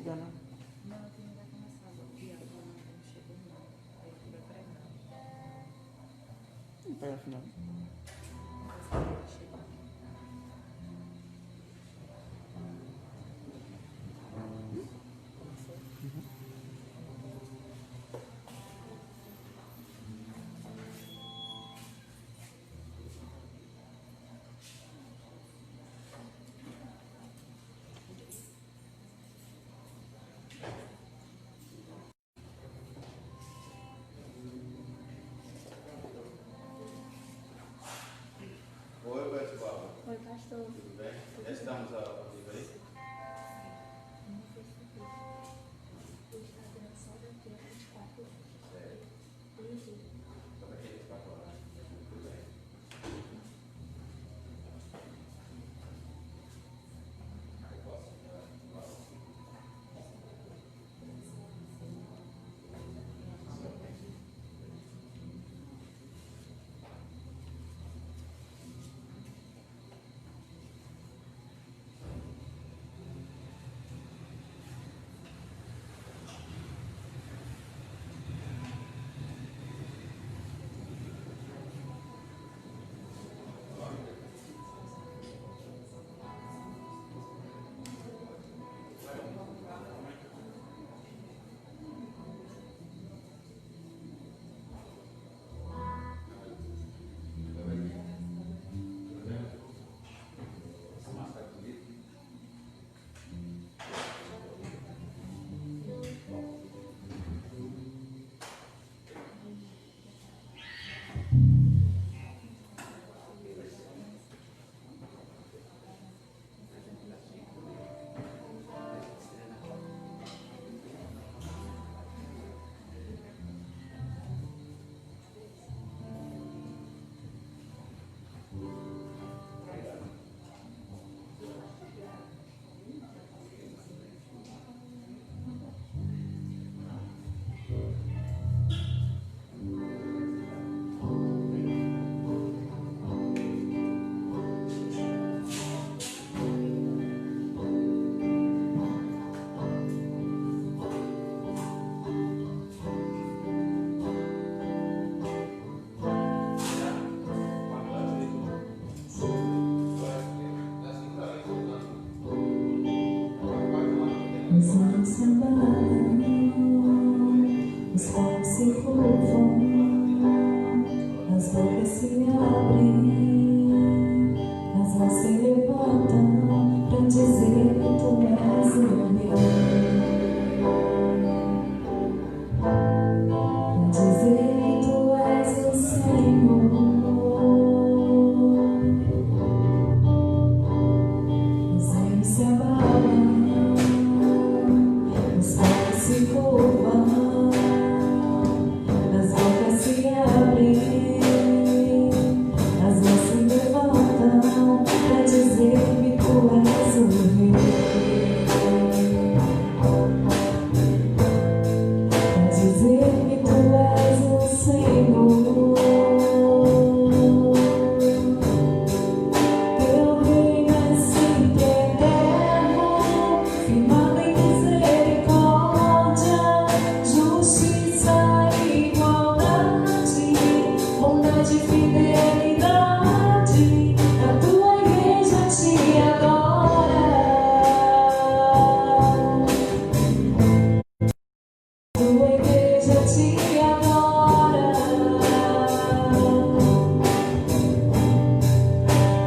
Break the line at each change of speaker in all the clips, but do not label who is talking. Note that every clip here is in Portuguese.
ainda não.
Não, aqui não vai começar agora. O diabo não chegou não. Aí ele vai pregar.
Não pega no final.
Mas ele vai chegar.
Oi, Betibala.
Oi, pastor.
Tudo bem? Já estamos ao vivo aí?
No Facebook. O Instagram só daqui a 24 horas.
Sério?
E o YouTube.
Só daqui a 24 horas. Tudo bem. Eu posso?
Os anos se abalam, os corpos se curvam, as bocas se abrem, as mãos se levantam pra dizer que tu és o meu, pra dizer que tu és o Senhor. Os anos se abalam, os olhos se curvam, as bocas se abrem, as mãos se levantam pra dizer que tu és o rei, pra dizer que tu és o Senhor. Teu reino é sempre eterno, firmado em misericórdia, justiça e igualdade, bondade e fidelidade. A tua igreja te adora. Tua igreja te adora.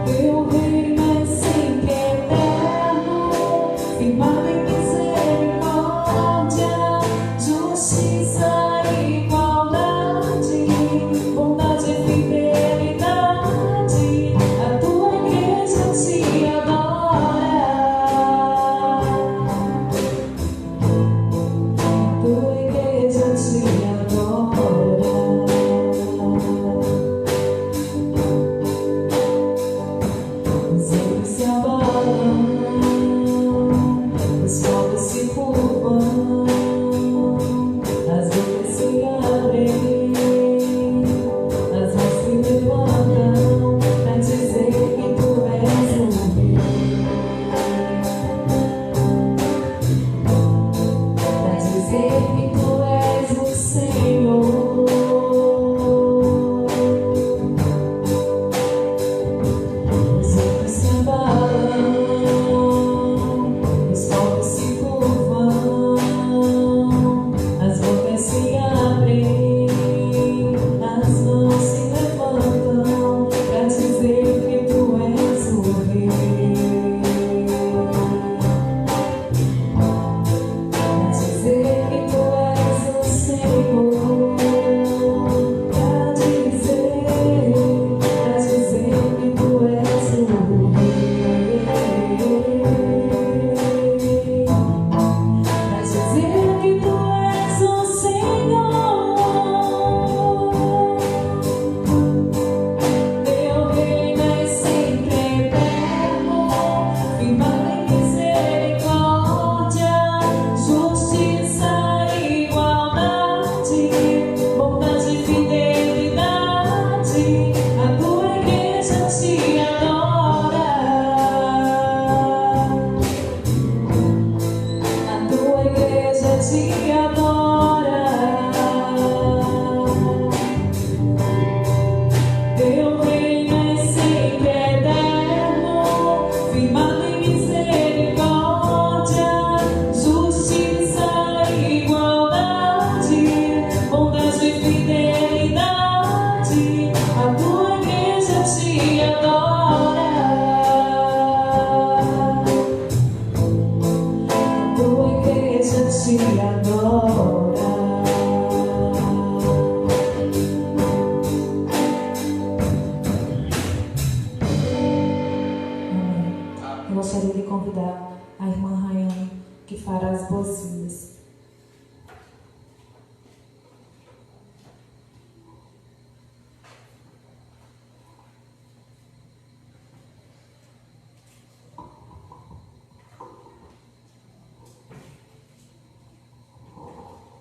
Teu reino é sempre eterno, firmado em misericórdia, justiça e igualdade, bondade e fidelidade. suas vidas.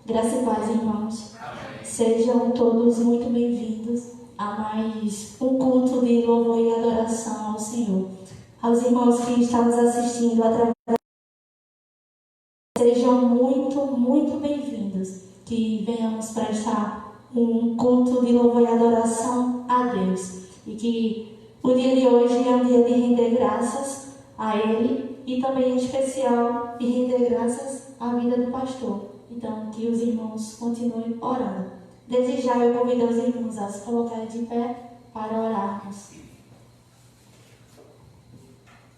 Graça e paz, irmãos. Sejam todos muito bem-vindos a mais um culto de louvor e adoração ao Senhor. Aos irmãos que estão nos assistindo através da... Sejam muito bem-vindos. Que venhamos prestar um culto de louvor e adoração a Deus. E que o dia de hoje é um dia de render graças a Ele e também em especial de render graças à vida do pastor. Então, que os irmãos continuem orando. Desde já eu convido os irmãos a se colocarem de pé para orarmos.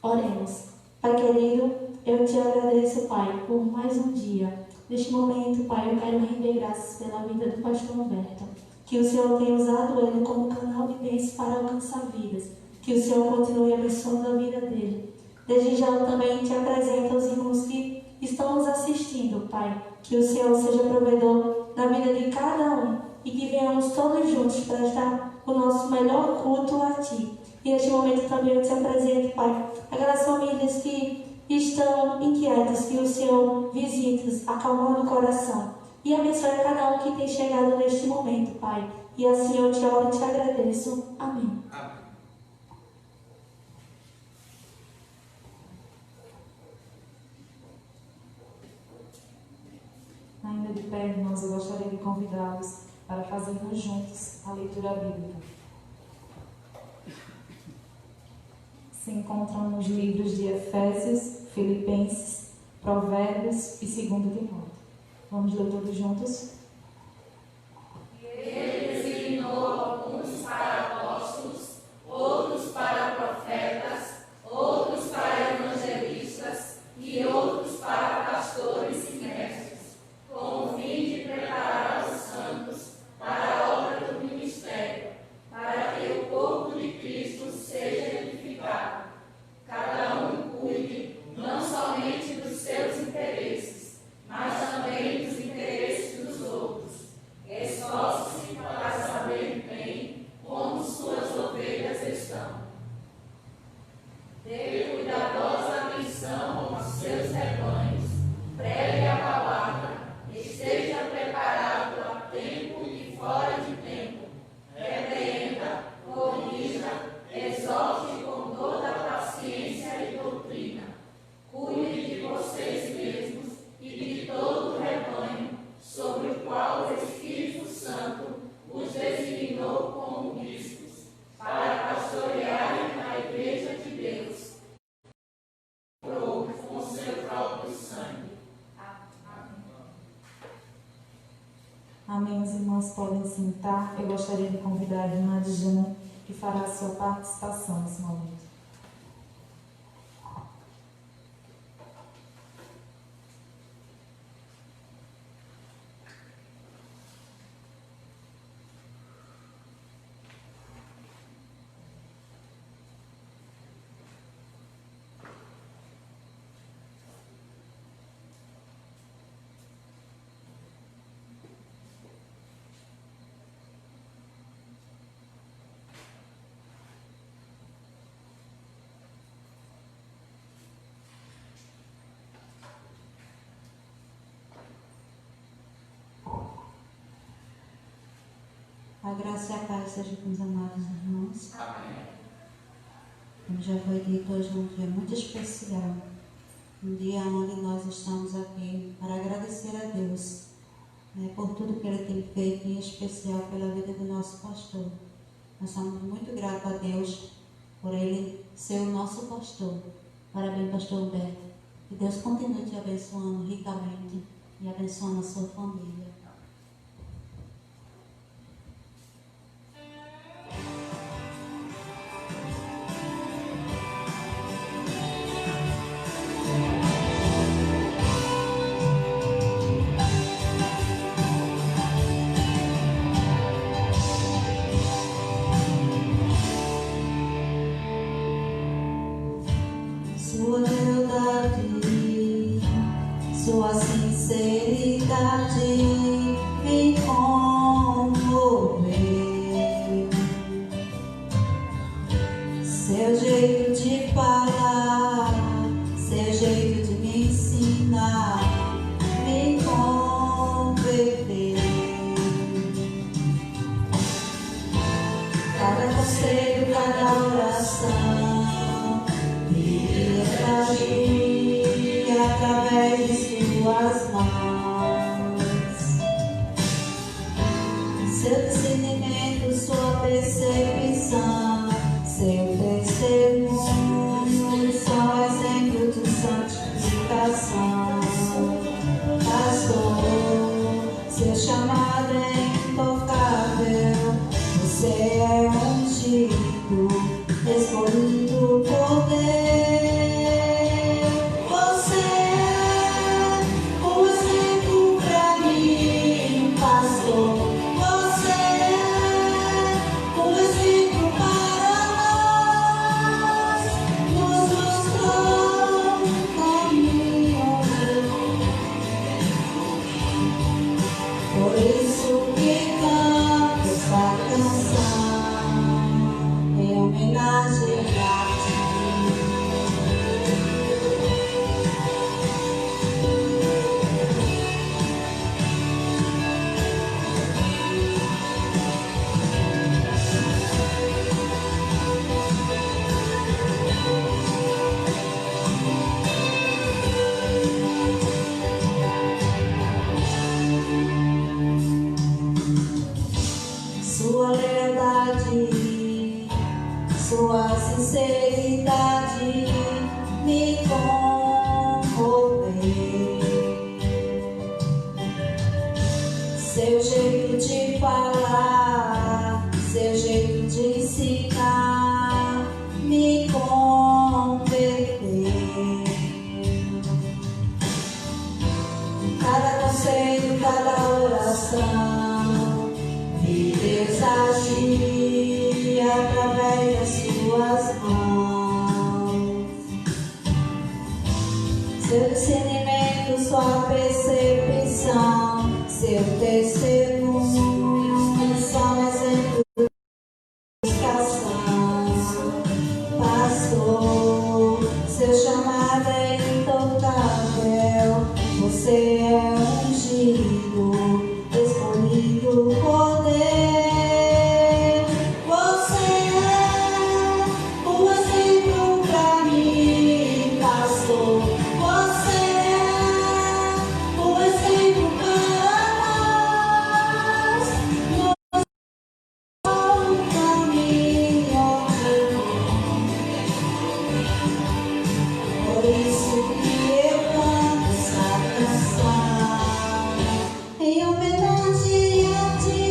Oremos. Pai querido, eu te agradeço, Pai, por mais um dia. Neste momento, Pai, eu quero render graças pela vida do pastor Humberto. Que o Senhor tenha usado ele como canal de bênção para alcançar vidas. Que o Senhor continue abençoando a vida dele. Desde já eu também te apresento aos irmãos que estão nos assistindo, Pai. Que o Senhor seja provedor na vida de cada um e que venhamos todos juntos prestar o nosso melhor culto a Ti. E neste momento também eu te apresento, Pai, aquelas famílias que estão inquietas, que o Senhor visite, acalmando o coração e abençoe a cada um que tem chegado neste momento, Pai. E assim eu te oro e te agradeço. Amém.
Amém.
Ainda de pé, irmãos, eu gostaria de convidá-los para fazermos juntos a leitura bíblica. Se encontram nos livros de Efésios, Filipenses, Provérbios e 2 Timóteo. Vamos ler todos juntos?
Ele designou alguns para apóstolos, outros para profetas, outros para evangelistas e outros para pastores e mestres, com o fim de preparar os santos para a obra do ministério, para que o corpo de Cristo seja edificado. Cada um cuide não somente dos seus interesses, mas também dos interesses dos outros. Esforce-se para saber bem como suas ovelhas estão. Dê cuidadosa atenção aos seus rebanhos, pregue a palavra, esteja preparado a tempo e fora de tempo. Repreenda, corrija, exorte com toda a paciência e doutrina. Cuide de vocês mesmos e de todo o rebanho, sobre o qual o Espírito Santo os designou como bispos, para pastorearem a igreja de Deus, com seu próprio sangue.
Amém. Os irmãos podem sentar. Eu gostaria de convidar a irmã Diana, que fará a sua participação nesse momento.
A graça e a paz seja com os amados irmãos.
Amém.
Como já foi dito, hoje é um dia muito especial. Um dia onde nós estamos aqui para agradecer a Deus, por tudo que Ele tem feito, em especial pela vida do nosso pastor. Nós somos muito gratos a Deus por Ele ser o nosso pastor. Parabéns, pastor Humberto. Que Deus continue te abençoando ricamente e abençoando a sua família. Sua lealdade, sua cada conselho, cada oração, e agir através de suas mãos. Seu discernimento, sua percepção, seu testemunho são exemplo de santificação. Pastor, seu chamado é intocável, você é ungido, escolhido por Deus. Você é um exemplo pra mim, pastor. Você é um exemplo para nós, nos mostrou o caminho. Por isso que canto esta canção em homenagem a ti. Sua lealdade, sua sinceridade me comoveu. Seu jeito de falar, seu jeito de ensinar me converteu. Cada conselho, cada oração, e Deus agir através das suas mãos. Seu discernimento, sua percepção, seu testemunho são exemplos de educação. Pastor, seu chamado é intocável, você é ungido, escolhido por Deus. Você é um exemplo pra mim, pastor. Você é um exemplo para nós, no caminho. Por isso que eu canto essa canção em homenagem a ti.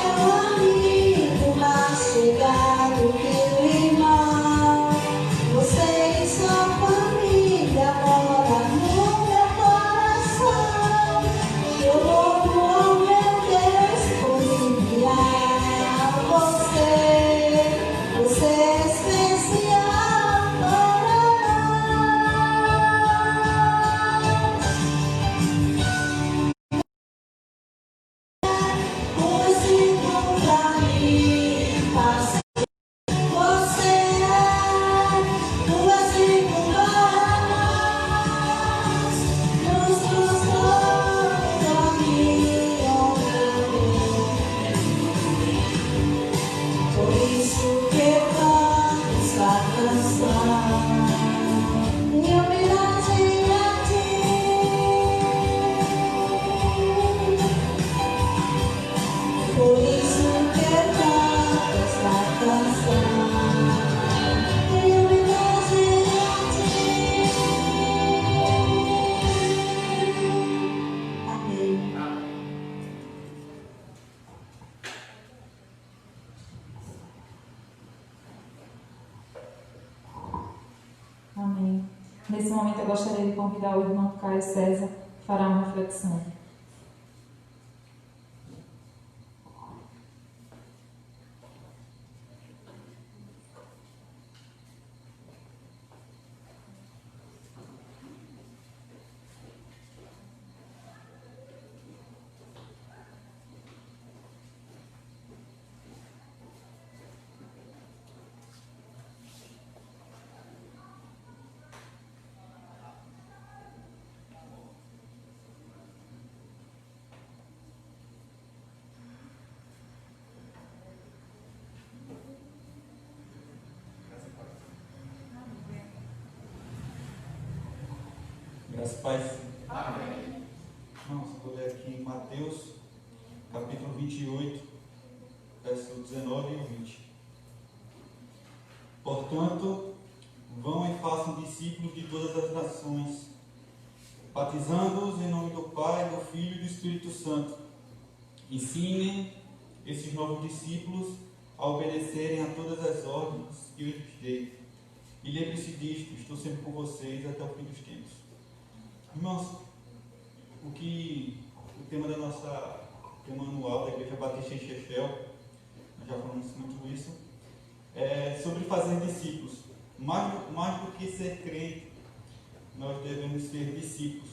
Seu amigo mais chegado que o irmão, você e sua família moram no meu coração. Eu louvo ao meu Deus por enviar você. Você é especial para nós. Um exemplo pra mim, pastor. Você é um exemplo para nós, nos mostrou o caminho. Por isso que eu canto essa canção em homenagem a ti. Por isso que eu canto essa canção em homenagem a ti. Amém.
Amém. Nesse momento eu gostaria de convidar o irmão Caio César que fará uma reflexão.
As paz.
Amém.
Vamos ler aqui em Mateus, capítulo 28, verso 19 e 20. Portanto, vão e façam discípulos de todas as nações, batizando-os em nome do Pai, do Filho e do Espírito Santo. Ensinem esses novos discípulos a obedecerem a todas as ordens que eu lhes dei. E lembre-se disto, estou sempre com vocês até o fim dos tempos. Irmãos, o tema anual da Igreja Batista em Sheffield, nós já falamos muito isso, é sobre fazer discípulos. Mais do que ser crente, nós devemos ser discípulos.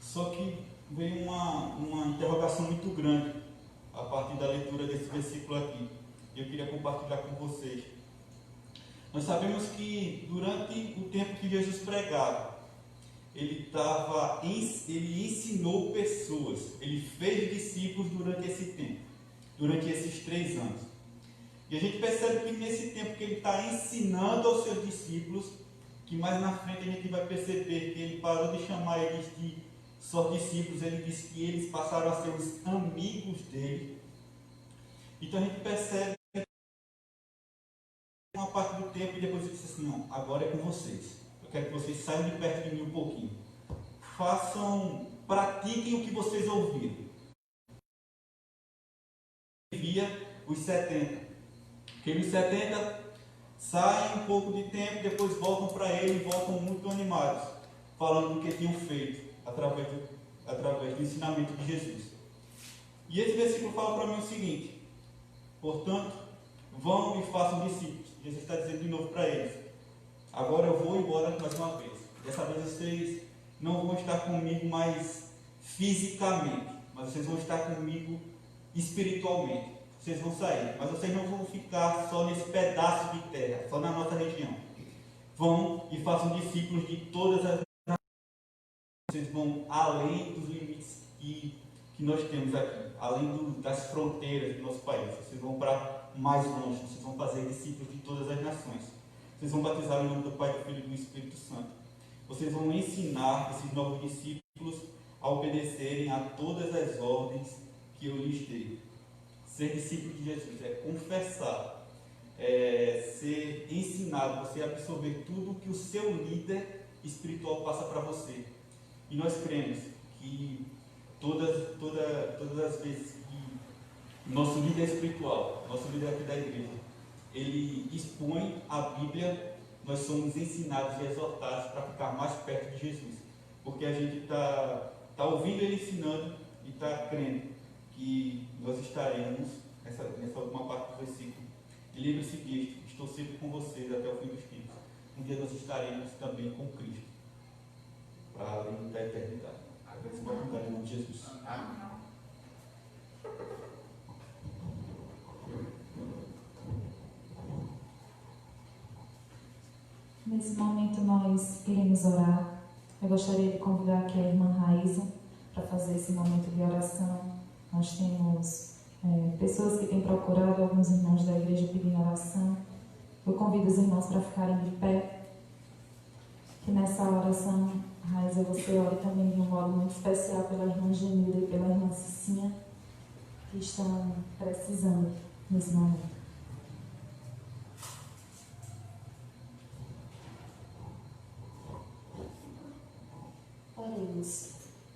Só que veio uma interrogação muito grande a partir da leitura desse versículo aqui. Eu queria compartilhar com vocês. Nós sabemos que durante o tempo que Jesus pregava, ele ensinou pessoas, ele fez discípulos durante esse tempo, durante esses 3 anos. E a gente percebe que nesse tempo que ele está ensinando aos seus discípulos, que mais na frente a gente vai perceber que ele parou de chamar eles de só discípulos, ele disse que eles passaram a ser os amigos dele. Então a gente percebe uma parte do tempo e depois ele disse assim, não, agora é com vocês. Eu quero que vocês saiam de perto de mim um pouquinho. Pratiquem o que vocês ouviram. Via os 70. Aqueles 70 saem um pouco de tempo, depois voltam para ele e voltam muito animados, falando do que tinham feito através do ensinamento de Jesus. E esse versículo fala para mim o seguinte: portanto, vão e façam discípulos. Jesus está dizendo de novo para eles: agora eu vou embora mais uma vez. Dessa vez vocês não vão estar comigo mais fisicamente, mas vocês vão estar comigo espiritualmente. Vocês vão sair, mas vocês não vão ficar só nesse pedaço de terra, só na nossa região. Vão e façam discípulos de todas as nações. Vocês vão além dos limites que nós temos aqui, além das fronteiras do nosso país. Vocês vão para mais longe, vocês vão fazer discípulos de todas as nações. Vocês vão batizar em nome do Pai, do Filho e do Espírito Santo. Vocês vão ensinar esses novos discípulos a obedecerem a todas as ordens que eu lhes dei. Ser discípulo de Jesus é confessar, ser ensinado, você absorver tudo que o seu líder espiritual passa para você. E nós cremos que todas as vezes que nosso líder espiritual, nosso líder aqui da igreja, ele expõe a Bíblia, nós somos ensinados e exortados para ficar mais perto de Jesus. Porque a gente está ouvindo ele ensinando e está crendo que nós estaremos, nessa última parte do versículo, e lembre-se disto, estou sempre com vocês até o fim dos tempos. Um dia nós estaremos também com Cristo, para além da eternidade. Agradeço por contar em nome de Jesus.
Amém.
Nesse momento nós iremos orar. Eu gostaria de convidar aqui a irmã Raíza para fazer esse momento de oração. Nós temos pessoas que têm procurado, alguns irmãos da igreja pedindo oração. Eu convido os irmãos para ficarem de pé. Que nessa oração, Raíza, você ore também de um modo muito especial pela irmã Genilda e pela irmã Cicinha, que estão precisando nesse momento.
Oremos.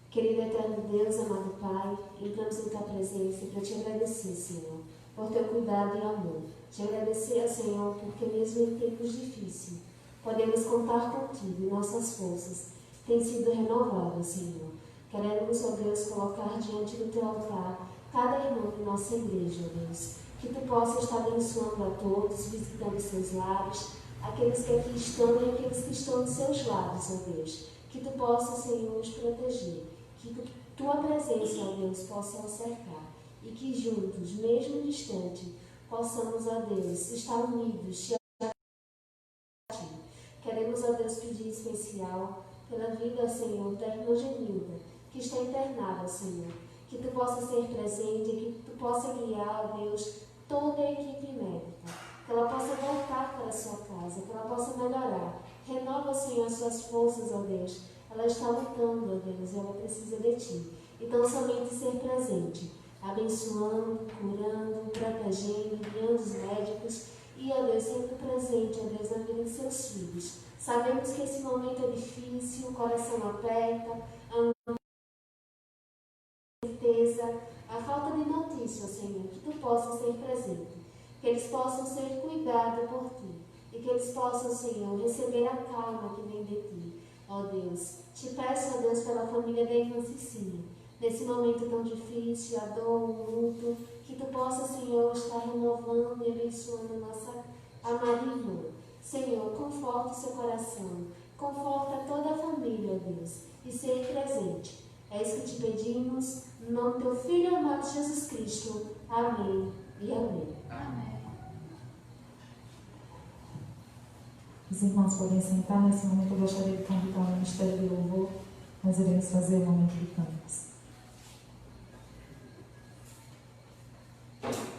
Querido eterno Deus, amado Pai, entramos em Tua presença para Te agradecer, Senhor, por Teu cuidado e amor. Te agradecer, Senhor, porque mesmo em tempos difíceis, podemos contar contigo e nossas forças têm sido renovadas, Senhor. Queremos, ó Deus, colocar diante do Teu altar cada irmão de nossa igreja, ó Deus. Que Tu possas estar abençoando a todos, visitando seus lares, aqueles que aqui estão e aqueles que estão dos seus lares, ó Deus. Que Tu possas, Senhor, nos proteger. Que Tua presença, ó Deus, possa nos cercar. E que juntos, mesmo distante, possamos, ó Deus, estar unidos, te agradecer. Queremos, ó Deus, pedir especial pela vida, Senhor, da irmã Genilda, que está internada, Senhor. Que Tu possa ser presente, que Tu possa guiar, ó Deus, toda a equipe médica. Que ela possa voltar para a sua casa, que ela possa melhorar. Renova, Senhor, as suas forças, ó Deus. Ela está lutando, ó Deus, e ela precisa de Ti. Então, somente ser presente, abençoando, curando, protegendo, enviando os médicos e, ó Deus, sempre presente, ó Deus, na vida de seus filhos. Sabemos que esse momento é difícil, o coração aperta, a certeza, a falta de notícia, Senhor, que Tu possas ser presente, que eles possam ser cuidados por Ti e que eles possam, Senhor, receber a calma que vem de Ti. Ó Deus, Te peço, ó Deus, pela família da irmã Cecília, nesse momento tão difícil, a dor, o luto, que Tu possa, Senhor, estar renovando e abençoando nossa amada irmã. Senhor, conforta o seu coração, conforta toda a família, ó Deus, e ser presente. É isso que te pedimos, no nome do Teu Filho amado Jesus Cristo. Amém e amém.
Amém.
Os irmãos podem sentar. Nesse momento eu gostaria de convidar o Ministério de Louvor. Nós iremos fazer o momento de cânticos.
Amém.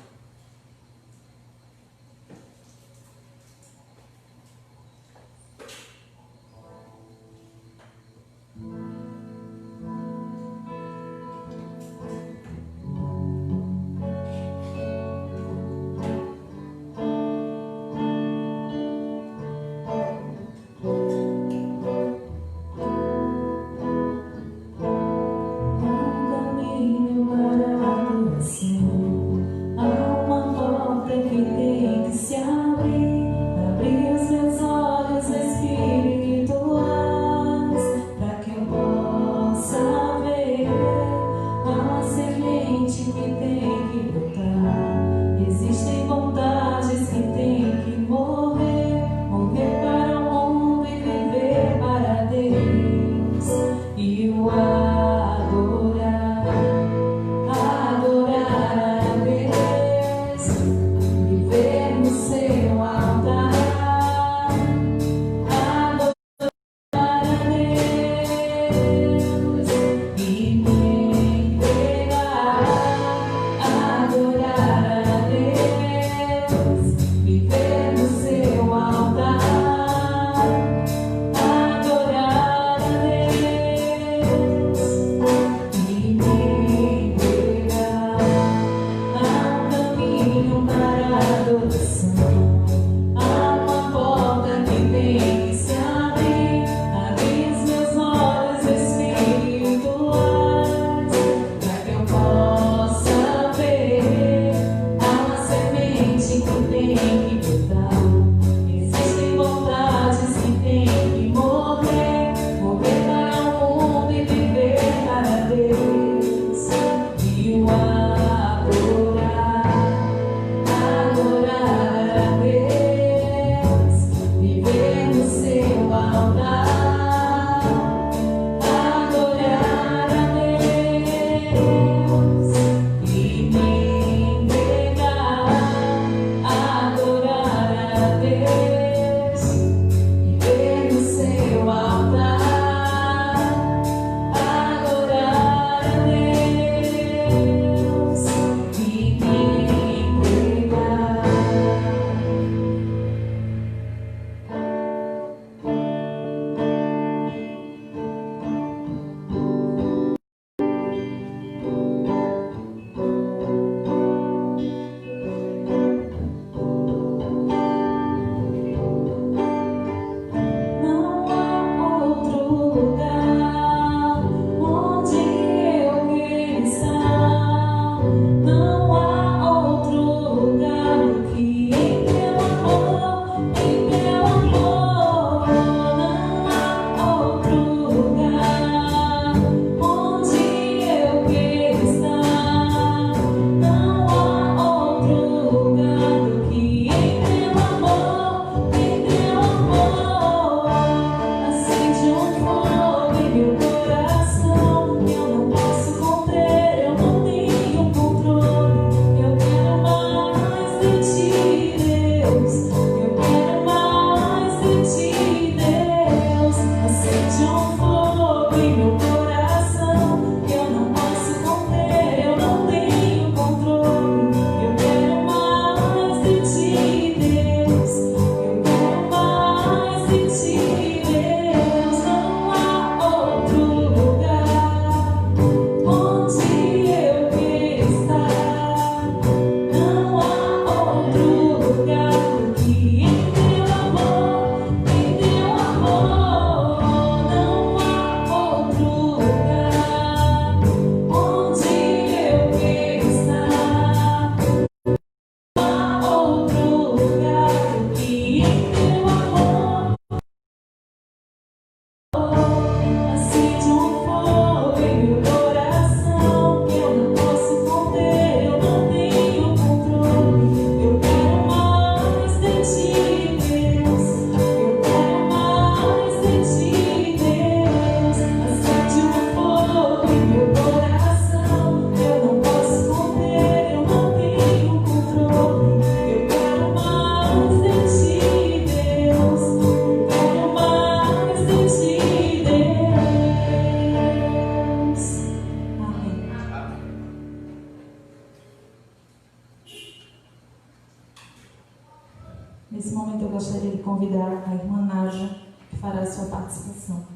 Nesse momento eu gostaria de convidar a irmã Nádia, que fará a sua participação.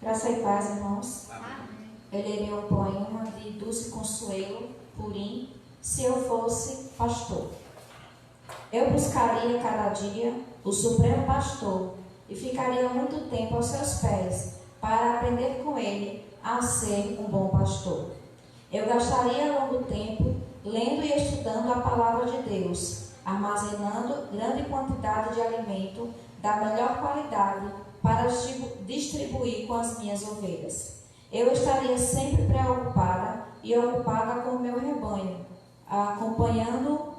Graça e paz, irmãos. Eu lerei um poema de Dulce Consuelo Purim, Se Eu Fosse Pastor. Eu buscaria cada dia o Supremo Pastor e ficaria muito tempo aos seus pés para aprender com ele a ser um bom pastor. Eu gastaria longo tempo lendo e estudando a palavra de Deus, armazenando grande quantidade de alimento da melhor qualidade para distribuir com as minhas ovelhas. Eu estaria sempre preocupada e ocupada com o meu rebanho, acompanhando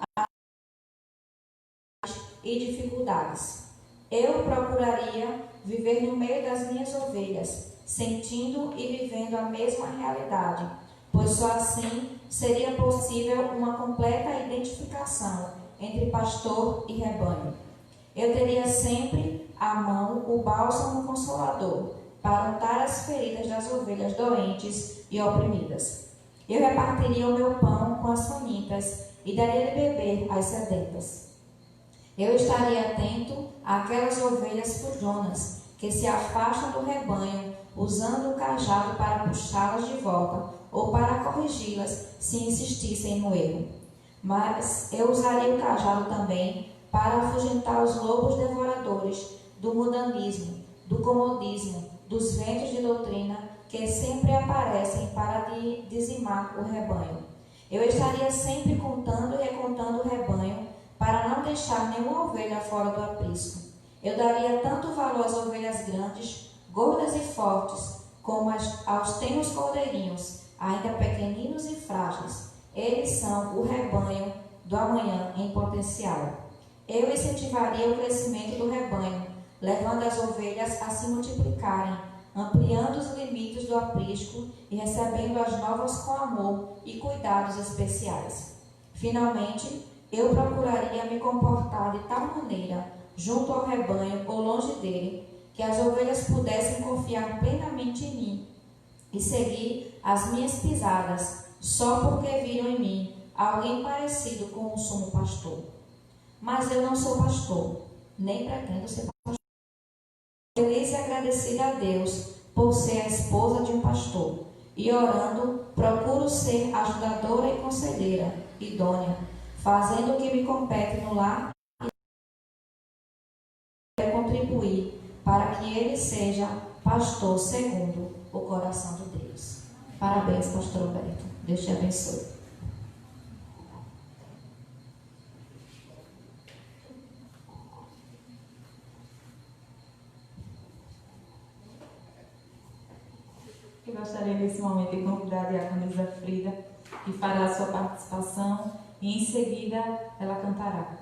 e dificuldades. Eu procuraria viver no meio das minhas ovelhas, sentindo e vivendo a mesma realidade, pois só assim seria possível uma completa identificação entre pastor e rebanho. Eu teria sempre à mão o bálsamo consolador para untar as feridas das ovelhas doentes e oprimidas. Eu repartiria o meu pão com as famintas e daria de beber às sedentas. Eu estaria atento àquelas ovelhas fujonas que se afastam do rebanho, usando o cajado para puxá-las de volta ou para corrigi-las se insistissem no erro. Mas eu usaria o cajado também para afugentar os lobos devoradores do mundanismo, do comodismo, dos ventos de doutrina que sempre aparecem para dizimar o rebanho. Eu estaria sempre contando e recontando o rebanho para não deixar nenhuma ovelha fora do aprisco. Eu daria tanto valor às ovelhas grandes, gordas e fortes, como aos tenros cordeirinhos, ainda pequeninos e frágeis. Eles são o rebanho do amanhã em potencial. Eu incentivaria o crescimento do rebanho, levando as ovelhas a se multiplicarem, ampliando os limites do aprisco e recebendo as novas com amor e cuidados especiais. Finalmente, eu procuraria me comportar de tal maneira, junto ao rebanho ou longe dele, que as ovelhas pudessem confiar plenamente em mim e seguir as minhas pisadas, só porque viram em mim alguém parecido com o sumo pastor. Mas eu não sou pastor, nem pretendo ser pastor. Feliz e agradecida a Deus por ser a esposa de um pastor, e orando, procuro ser ajudadora e conselheira, idônea, fazendo o que me compete no lar e contribuir para que ele seja pastor segundo o coração de Deus. Parabéns, pastor Roberto. Deus te abençoe.
Eu gostaria nesse momento de convidar a diácona Isa Frida, que fará a sua participação e em seguida ela cantará.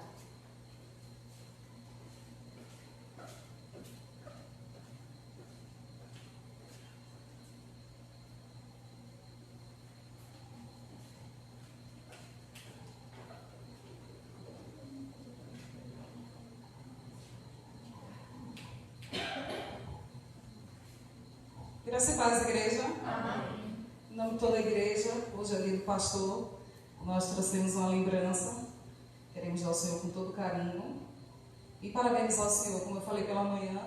Graça e paz, igreja. Amém. Em nome de toda a igreja, hoje é dia do pastor, nós trouxemos uma lembrança, queremos dar ao Senhor com todo carinho e parabenizar o Senhor, como eu falei pela manhã,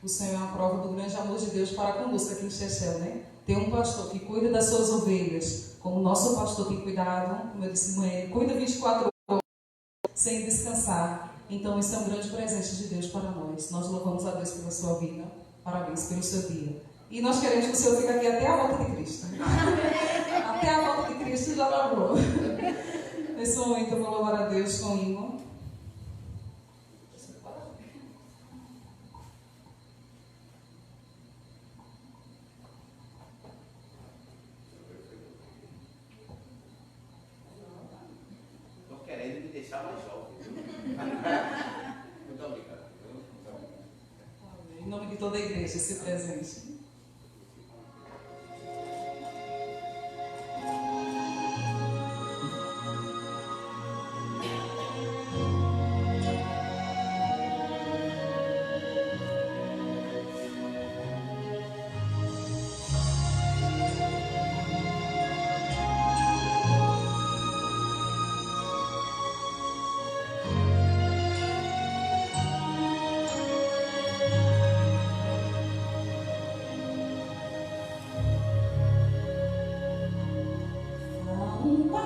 o Senhor é uma prova do grande amor de Deus para conosco aqui em Chechel, né? Ter um pastor que cuida das suas ovelhas, como o nosso pastor tem cuidado, como eu disse de manhã, ele cuida 24 horas sem descansar. Então, isso é um grande presente de Deus para nós. Nós louvamos a Deus pela sua vida. Parabéns pelo seu dia. E nós queremos que o Senhor fique aqui até a volta de Cristo. Até a volta de Cristo já está bom. Nesse momento eu vou louvar a Deus com o hino.
Estou querendo me deixar mais jovem. Muito obrigado.
Em nome de toda a igreja, esse presente.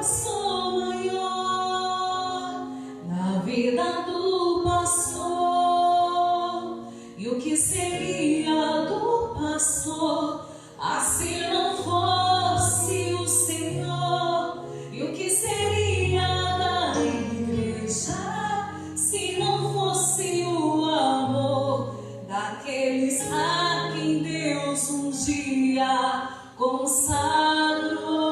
passou maior na vida do pastor. E o que seria do pastor, assim não fosse o Senhor? E o que seria da igreja, se não fosse o amor daqueles a quem Deus um dia consagrou?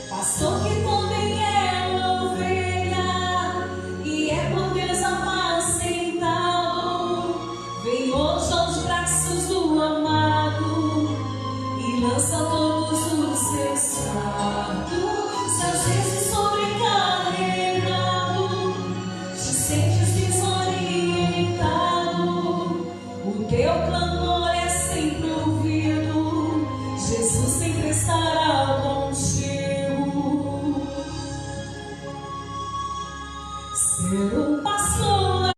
Pastor que também é ovelha e é por Deus apacentado, vem hoje aos braços do amado e lança todos os seus fardos. Se às vezes sobrecarregado, te sentes desorientado, o teu clamor é sempre ouvido, Jesus sempre estará contigo. Ser um pastor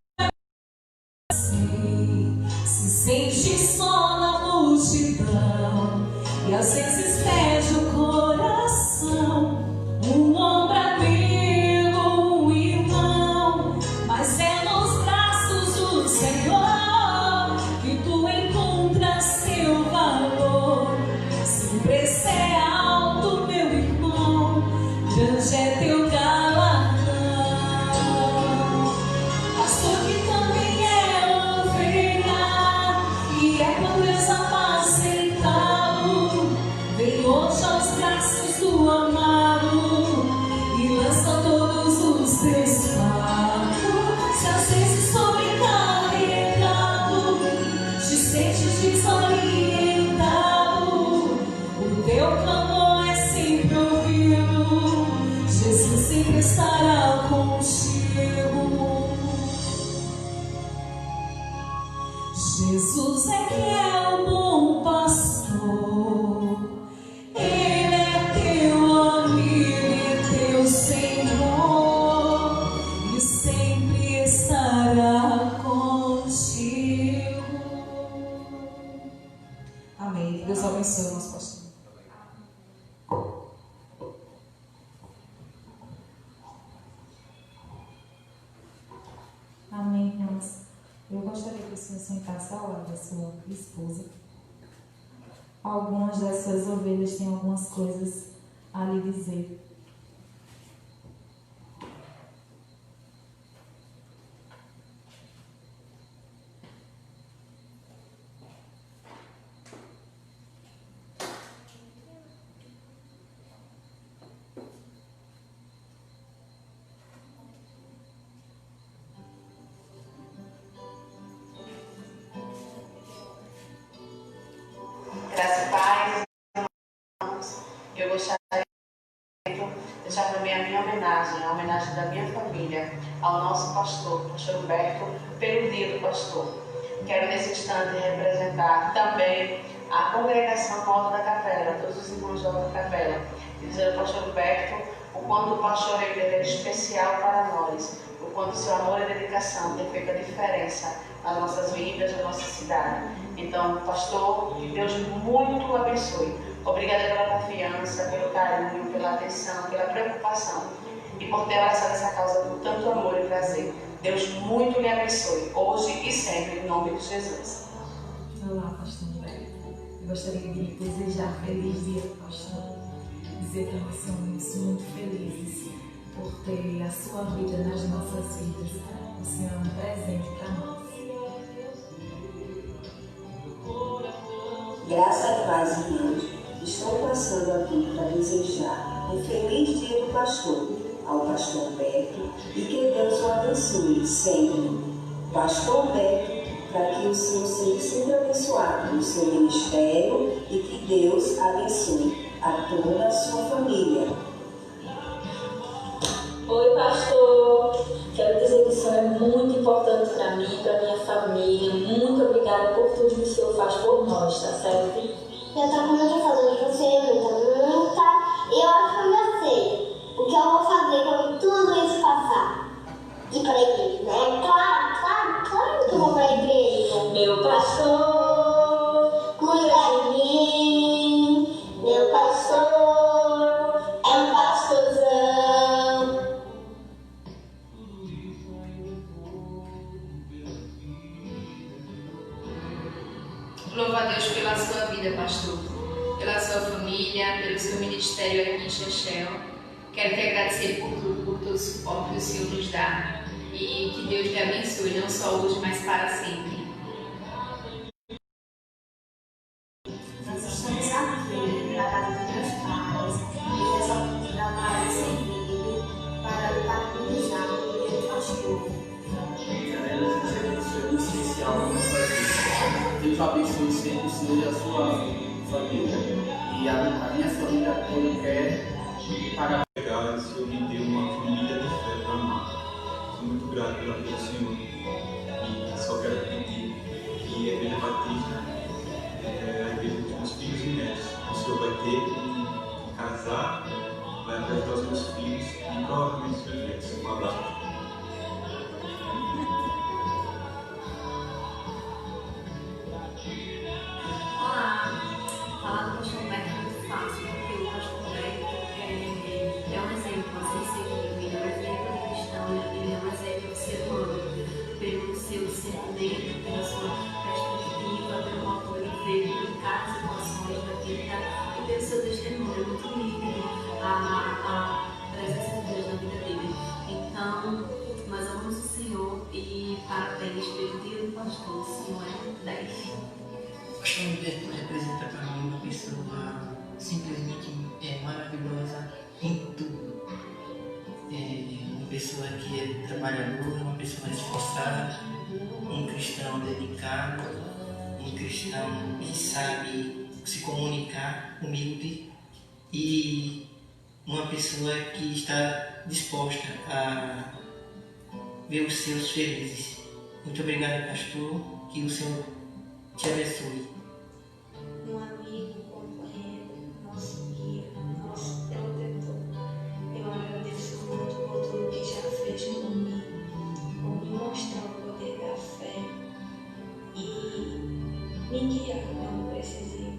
assim, se sente só na multidão e às vezes perde o coração, um ombro amigo, um irmão, mas é nos braços do Senhor que tu encontras teu valor. Se o preço é alto, meu irmão, grande é teu galardão. Pastor que também é ovelha e é por Deus apacentado, vem hoje aos braços do amado e lança todos os teus fardos. Se às vezes sobrecarregado, te sentes desorientado, o teu clamor é sempre ouvido, Jesus sempre estará contigo. Jesus é que é o bom pastor, Ele é teu amigo e teu Senhor, e sempre estará contigo.
Amém. Deus abençoe, nosso pastor.
Amém, irmãos. Eu gostaria que o senhor sentasse ao lado da sua esposa. Algumas das suas ovelhas têm algumas coisas a lhe dizer.
Graças a Pai, irmãos, eu gostaria de deixar também a minha homenagem, a homenagem da minha família, ao nosso pastor Humberto, pelo dia do pastor. Quero nesse instante representar também a congregação Alto da Capela, todos os irmãos da Alta Capela, e dizer ao pastor Humberto o quanto o pastoreio dele é especial para nós, o quanto o seu amor e dedicação tem feito a diferença nas nossas vidas, na nossa cidade. Então, pastor, que Deus muito o abençoe. Obrigada pela confiança, pelo carinho, pela atenção, pela preocupação e por ter abraçado essa causa com tanto amor e prazer. Deus muito lhe abençoe, hoje e sempre, em nome de Jesus.
Olá, pastor Humberto. Eu gostaria de lhe desejar feliz dia, pastor. Dizer que nós somos muito felizes por ter a sua vida nas nossas vidas. O Senhor é um presente para nós.
Graça e paz, irmãos. Estou passando aqui para desejar um feliz dia do pastor, ao pastor Humberto, e que Deus o abençoe sempre. Pastor Humberto, para que o Senhor seja sempre abençoado no seu ministério e que Deus abençoe a toda a sua família.
Oi, pastor. Quero dizer que o senhor é muito importante para mim, para minha família. Muito obrigada por tudo que o senhor faz por nós, tá certo?
Eu estou muito falando de você, muita. Eu acho que eu já sei o que eu vou fazer quando tudo isso passar. Ir para a igreja, né? Claro que eu vou para a igreja.
Meu pastor,
cuida de mim. Meu pastor,
Louvo a Deus pela sua vida, pastor, pela sua família, pelo seu ministério aqui em Chechel. Quero te agradecer por tudo, por todo o suporte que o Senhor nos dá. E que Deus te abençoe, não só hoje, mas para sempre.
Nós estamos aqui na casa dos meus pais e resolvemos dar uma servir para parabenizar o dia do pastor.
Deus abençoe sempre o Senhor e a sua família. E a minha família toda quer para
o Senhor me deu uma família de fé para amar. Sou muito grato pelo Senhor. E só quero pedir que a Igreja Batista, a Igreja dos meus filhos e netos, o Senhor vai ter que casar, vai apresentar os meus filhos e provavelmente os meus netos. Um abraço.
Olá, falar do pastor Humberto é muito fácil, porque o pastor Humberto é um exemplo a ser seguido, ele é um exemplo de cristão, ele é um exemplo de ser humano, pelo seu discernimento, pela sua perspectiva, pelo modo que ele vê, pelo encara as situações da vida e pelo seu testemunho. É muito nítido a presença de Deus na vida dele. Então, nós amamos o Senhor e parabéns pelo dia do pastor. O Senhor é 10.
O pastor Humberto representa para mim uma pessoa simplesmente maravilhosa em tudo. Uma pessoa que é trabalhadora, uma pessoa esforçada, um cristão dedicado, um cristão que sabe se comunicar, humilde e uma pessoa que está disposta a ver os seus felizes. Muito obrigado, pastor, que o Senhor te abençoe.
Um amigo, companheiro, nosso guia, nosso protetor. Eu agradeço muito por tudo que já fez por mim, por me mostrar o poder da fé e me guiar quando precisei.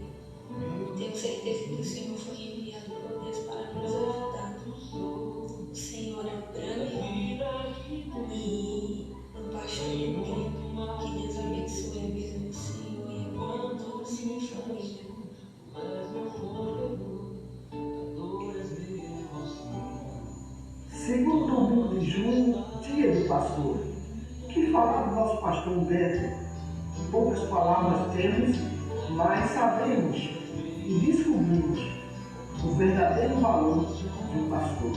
Tenho certeza que o Senhor foi enviado por Deus para nos ajudar. O Senhor é um grande homem e um pastor incrível. Que Deus abençoe a vida do Senhor e a vida de toda a sua família.
Segundo domingo de junho, dia do pastor. Que falar do nosso pastor Humberto? Poucas palavras temos, mas sabemos e descobrimos o verdadeiro valor de um pastor.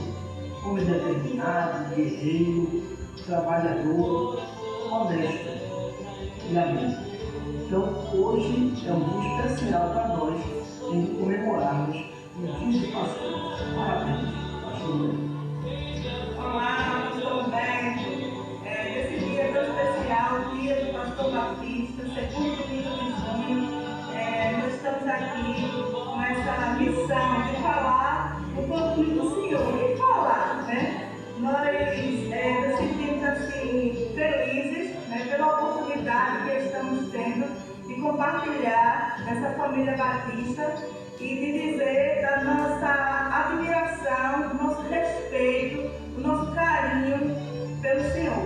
Homem determinado, guerreiro, trabalhador, honesto e amigo. Então, hoje é um dia especial para nós em comemorarmos o dia do pastor. Parabéns, pastor Humberto.
Olá, pastor Humberto. Esse dia tão especial, dia do pastor Batista, segundo domingo de junho. Nós estamos aqui com essa missão de falar um pouquinho do Senhor e falar, né? Nós nos sentimos assim felizes, né, pela oportunidade que estamos tendo de compartilhar essa família batista e de dizer da nossa admiração, do nosso respeito, do nosso carinho pelo Senhor.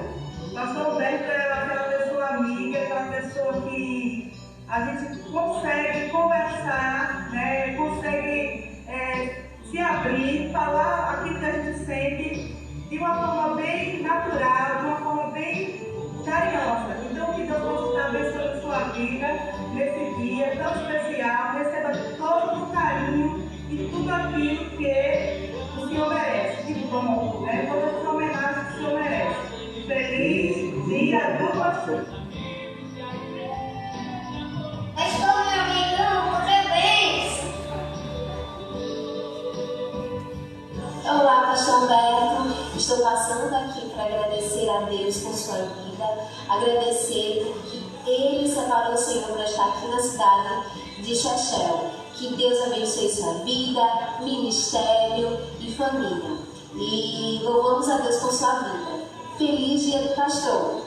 O pastor Humberto é aquela pessoa amiga, aquela pessoa que a gente consegue conversar, né, consegue se abrir, falar aquilo que a gente sente de uma forma bem natural, de uma forma bem carinhosa. Então, que Deus possa abençoar a sua vida nesse dia tão especial, receba todo o carinho e tudo aquilo que o Senhor merece, de bom, né? Toda essa homenagem que o Senhor merece. Feliz dia do pastor.
Pastor, meu amigão, parabéns!
Olá, pastor Humberto. Estou passando aqui para agradecer a Deus por sua vida, agradecer porque Ele separou o Senhor para estar aqui na cidade de Chechel. Que Deus abençoe sua vida, ministério e família. E louvamos a Deus por sua vida. Feliz dia do pastor.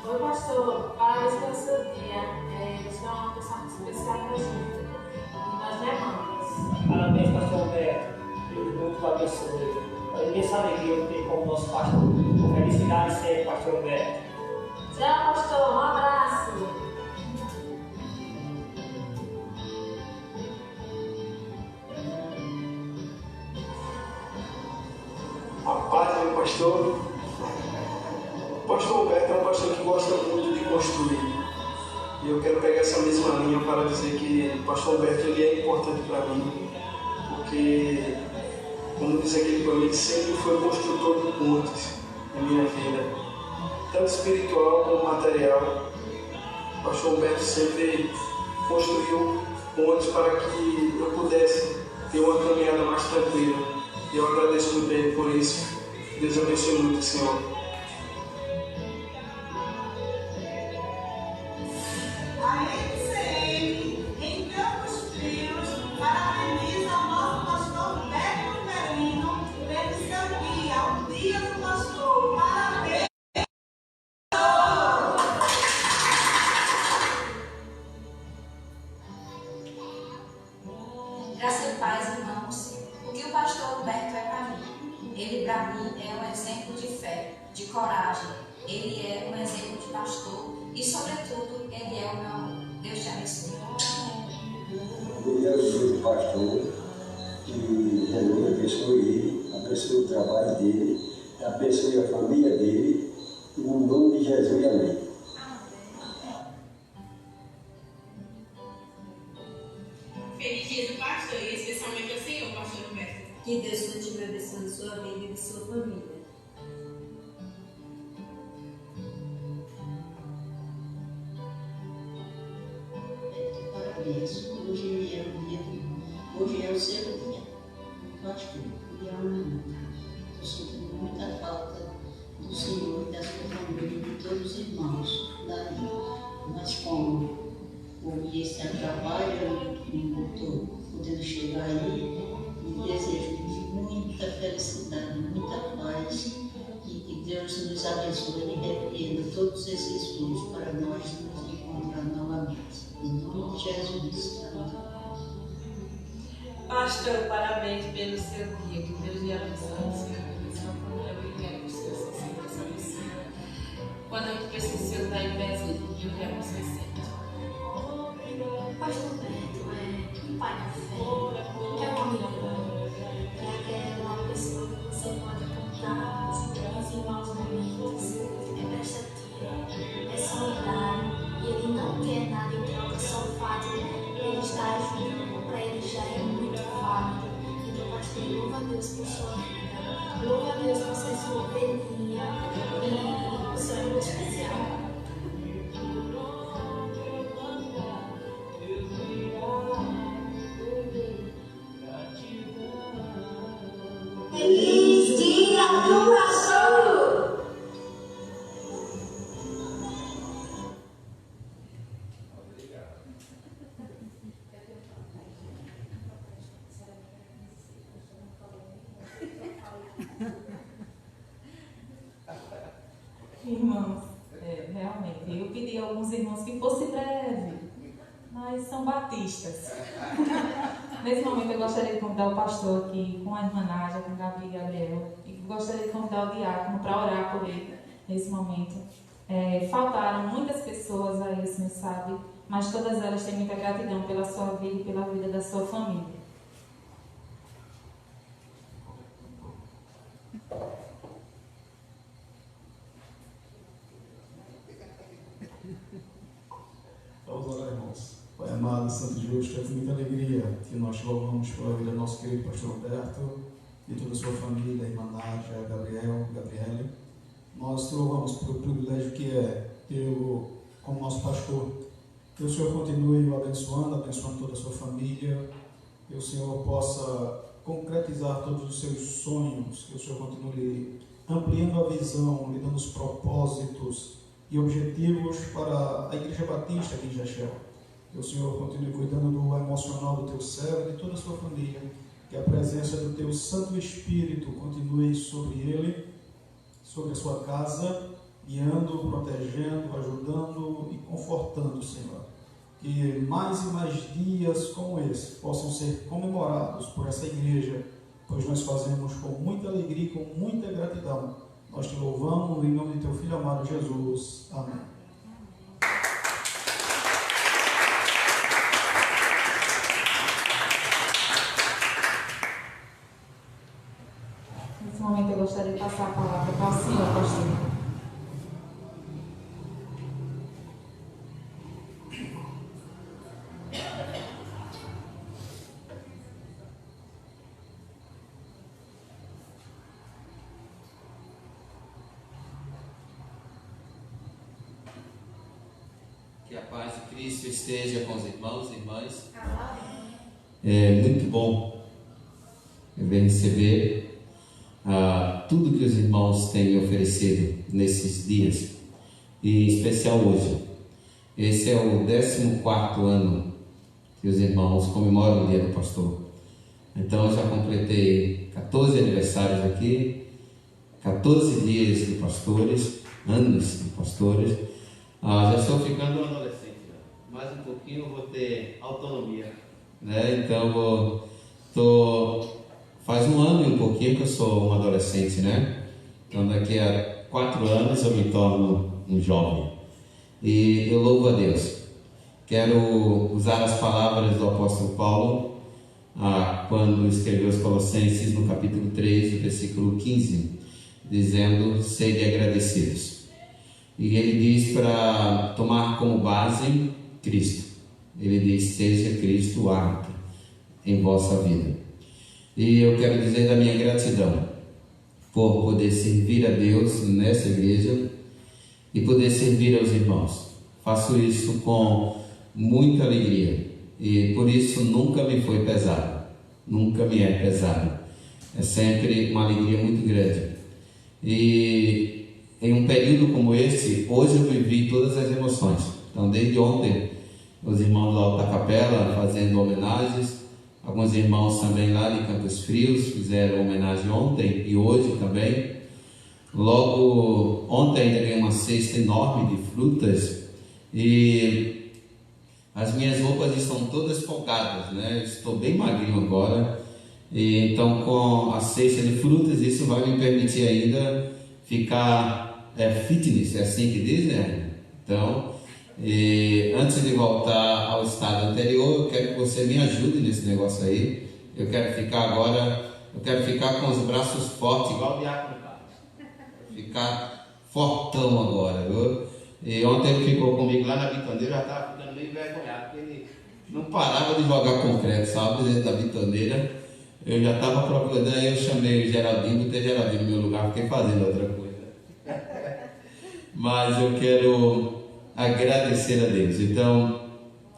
Oi, pastor. Parabéns pelo seu dia. Você é uma pessoa muito especial para a gente. E nós lhe amamos.
Parabéns, pastor Humberto. Deus muito abençoe. É imensa alegria eu ter como nosso pastor. Felicidade sempre, pastor Humberto.
Tchau, pastor. Um abraço.
A paz, meu pastor. O pastor Roberto é um pastor que gosta muito de construir. E eu quero pegar essa mesma linha para dizer que o pastor Roberto ele é importante para mim, porque, como diz aquele para mim, sempre foi construtor de pontes em minha vida, tanto espiritual como material. O pastor Roberto sempre construiu pontes para que eu pudesse ter uma caminhada mais tranquila. E eu agradeço muito a ele por isso. Deus abençoe muito, Senhor.
A MCM, em Campos Frios, parabeniza o nosso pastor Roberto Merino pelo seu dia, o dia do pastor. Parabéns!
Graça e paz, irmãos. O que o pastor Roberto é para mim? Ele, para mim, é um exemplo de fé, de coragem. Ele é um exemplo de pastor e, sobretudo, ele é o meu amor. Deus te abençoe.
Eu sou o pastor e Deus abençoe ele, abençoe o trabalho dele, abençoe a família dele, no nome de Jesus, amém.
Feliz dia do pastor, e especialmente ao Senhor, pastor Roberto.
Que Deus continue abençoando sua vida e sua família.
Parabéns. Hoje é o seu dia, pastor. E é eu sinto muita falta do Senhor e da sua família, de todos os irmãos daí. Mas como ouvi esse trabalho, não estou podendo chegar aí, e desejo muita felicidade, muita paz, e que Deus nos abençoe e repreenda todos esses filhos para nós nos encontrar novamente. Em nome de Jesus.
Pastor, parabéns pelo seu dia. Que Deus lhe abençoe, Senhor. Que sua família obrigada por seu sucesso, essa missão. Quando eu preciso do Senhor estar em presente, que Deus lhe abençoe sempre.
Pastor Beto é um pai na fé, é um amigo, é aquela pessoa que você pode contar os irmãos momentos, é prestativo, é solidário, e ele não quer nada em troca, só o fato de ele estar junto, para ele já é muito válido. Então, pastor, louva a Deus por sua vida, louva a Deus por ser sua ovelhinha, e o Senhor é muito especial.
Feliz dia do pastor!
Irmãos, realmente, eu pedi a alguns irmãos que fosse breve, mas são batistas. Nesse momento eu gostaria de convidar o pastor aqui com a irmã Nádia, com Gabi e Gabriel, e gostaria de convidar o diácono para orar por ele nesse momento. Faltaram muitas pessoas aí, o senhor sabe, mas todas elas têm muita gratidão pela sua vida e pela vida da sua família.
Vamos orar, irmãos. Pai amado, Santo Justo, é com muita alegria que nós te louvamos pela vida do nosso querido pastor Roberto e toda a sua família, a irmã Nádia, Gabriel, Gabriele. Nós te louvamos pelo privilégio que é tê-lo como nosso pastor. Que o Senhor continue o abençoando toda a sua família, que o Senhor possa concretizar todos os seus sonhos, que o Senhor continue ampliando a visão, lhe dando os propósitos e objetivos para a Igreja Batista aqui em Jachel. Que o Senhor continue cuidando do emocional do teu servo e de toda a sua família. Que a presença do teu Santo Espírito continue sobre ele, sobre a sua casa, guiando, protegendo, ajudando e confortando, Senhor. Que mais e mais dias como esse possam ser comemorados por essa igreja, pois nós fazemos com muita alegria e com muita gratidão Nós te louvamos em nome de teu Filho amado Jesus. Amém.
Nesse momento eu gostaria de passar a palavra para o senhor, pastor.
Que a paz de Cristo esteja com os irmãos e irmãs. É muito bom receber tudo que os irmãos têm me oferecido nesses dias, e em especial hoje. Esse é o 14º ano que os irmãos comemoram o Dia do Pastor. Então eu já completei 14 aniversários aqui, 14 dias de pastores, anos de pastores. Já estou ficando um adolescente, mais um pouquinho eu vou ter autonomia, né? Então faz um ano e um pouquinho que eu sou um adolescente, né? Então daqui a 4 anos eu me torno um jovem, e eu louvo a Deus. Quero usar as palavras do apóstolo Paulo quando escreveu aos Colossenses no capítulo 3, no versículo 15, dizendo: sede agradecidos. E ele diz para tomar como base Cristo. Ele diz: seja Cristo o árbitro em vossa vida. E eu quero dizer da minha gratidão por poder servir a Deus nessa igreja e poder servir aos irmãos. Faço isso com muita alegria, e por isso nunca me foi pesado, nunca me é pesado. É sempre uma alegria muito grande. E em um período como esse, hoje eu vivi todas as emoções. Então, desde ontem, os irmãos da Alta Capela fazendo homenagens, alguns irmãos também lá de Campos Frios fizeram homenagem ontem e hoje também. Logo, ontem ainda ganhei uma cesta enorme de frutas, e as minhas roupas estão todas folgadas, né? Estou bem magrinho agora, e então com a cesta de frutas isso vai me permitir ainda ficar fitness, é assim que diz, né? Então, antes de voltar ao estado anterior, eu quero que você me ajude nesse negócio aí. Eu quero ficar com os braços fortes, igual o Diácono Carlos. Ficar fortão agora, viu? E ontem ele ficou comigo lá na bitoneira, já estava ficando meio envergonhado, porque ele não parava de jogar concreto, sabe, dentro da bitoneira. Eu já estava procurando, aí eu chamei o Geraldinho, botei Geraldinho no meu lugar, fiquei fazendo outra coisa. Mas eu quero agradecer a Deus. Então,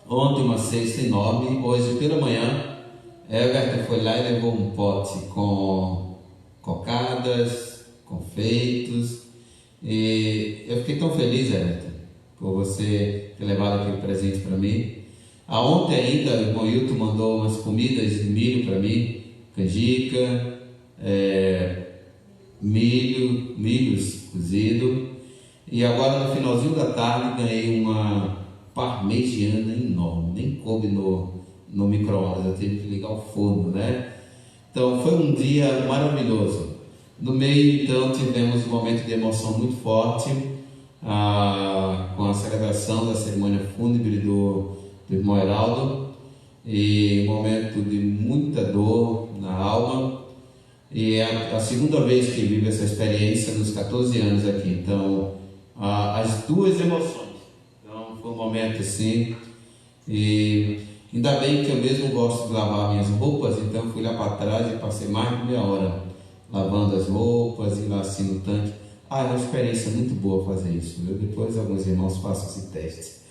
ontem uma cesta enorme, hoje pela manhã, Everton foi lá e levou um pote com cocadas, confeitos, e eu fiquei tão feliz, Everton, por você ter levado aquele presente para mim. Ontem ainda o irmão Hilton mandou umas comidas de milho para mim, canjica, milhos cozido. E agora no finalzinho da tarde ganhei uma parmegiana enorme, nem coube no micro-ondas, eu tive que ligar o forno, né? Então foi um dia maravilhoso. No meio, então, tivemos um momento de emoção muito forte, com a celebração da cerimônia fúnebre do irmão Heraldo, e um momento de muita dor na alma, e é a segunda vez que vivo essa experiência nos 14 anos aqui. Então, as duas emoções. Então, foi um momento assim, e ainda bem que eu mesmo gosto de lavar minhas roupas, então fui lá para trás e passei mais de meia hora lavando as roupas e lá assim no tanque. É uma experiência muito boa fazer isso, viu? Depois alguns irmãos façam esse teste.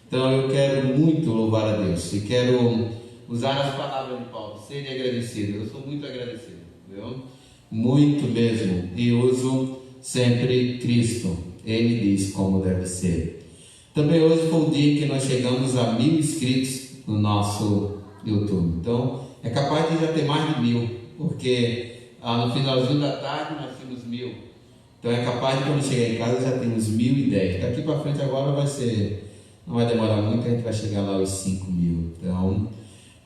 Então eu quero muito louvar a Deus e quero usar as palavras de Paulo: seja agradecido. Eu sou muito agradecido, viu? Muito mesmo, e uso sempre Cristo. Ele diz como deve ser. Também hoje foi o dia que nós chegamos a 1000 inscritos no nosso YouTube. Então é capaz de já ter mais de 1000, porque no finalzinho da tarde nós tínhamos 1000. Então é capaz de quando chegar em casa já temos 1010. Daqui para frente agora não vai demorar muito, a gente vai chegar lá aos 5000. Então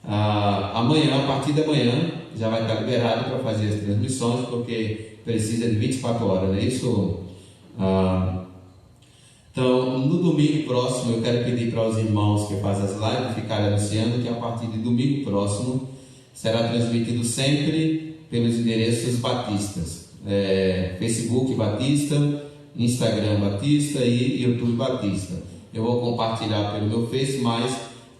amanhã, a partir de amanhã, já vai estar liberado para fazer as transmissões, porque precisa de 24 horas, não é isso? Então, no domingo próximo, eu quero pedir para os irmãos que fazem as lives ficarem anunciando que a partir de domingo próximo será transmitido sempre pelos endereços batistas, Facebook Batista, Instagram Batista e YouTube Batista. Eu vou compartilhar pelo meu Face, mas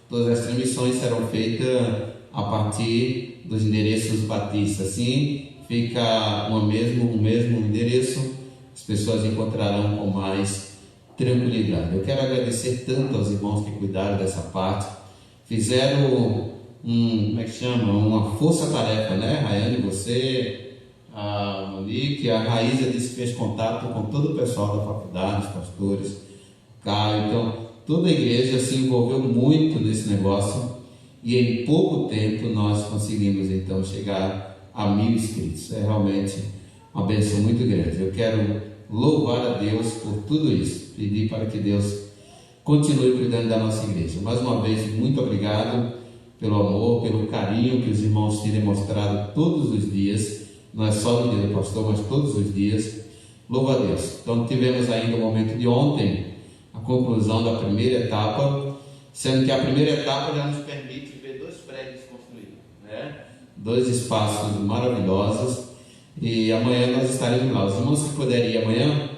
todas as transmissões serão feitas a partir dos endereços batistas. Assim fica o mesmo endereço, as pessoas encontrarão com mais tranquilidade. Eu quero agradecer tanto aos irmãos que cuidaram dessa parte, fizeram uma força-tarefa, né? Rayane, você, a Monique, a Raíza disse que fez contato com todo o pessoal da faculdade, os pastores, Caio, então toda a igreja se envolveu muito nesse negócio e em pouco tempo nós conseguimos então chegar a 1000 inscritos. É realmente uma bênção muito grande. Eu quero louvar a Deus por tudo isso, pedir para que Deus continue cuidando da nossa igreja. Mais uma vez, muito obrigado pelo amor, pelo carinho que os irmãos têm demonstrado todos os dias, não é só no dia do pastor, mas todos os dias. Louva a Deus. Então tivemos ainda o momento de ontem, a conclusão da primeira etapa, sendo que a primeira etapa já nos permite ver 2 prédios construídos, né? 2 espaços maravilhosos, e amanhã nós estaremos lá. Os irmãos que puderem ir amanhã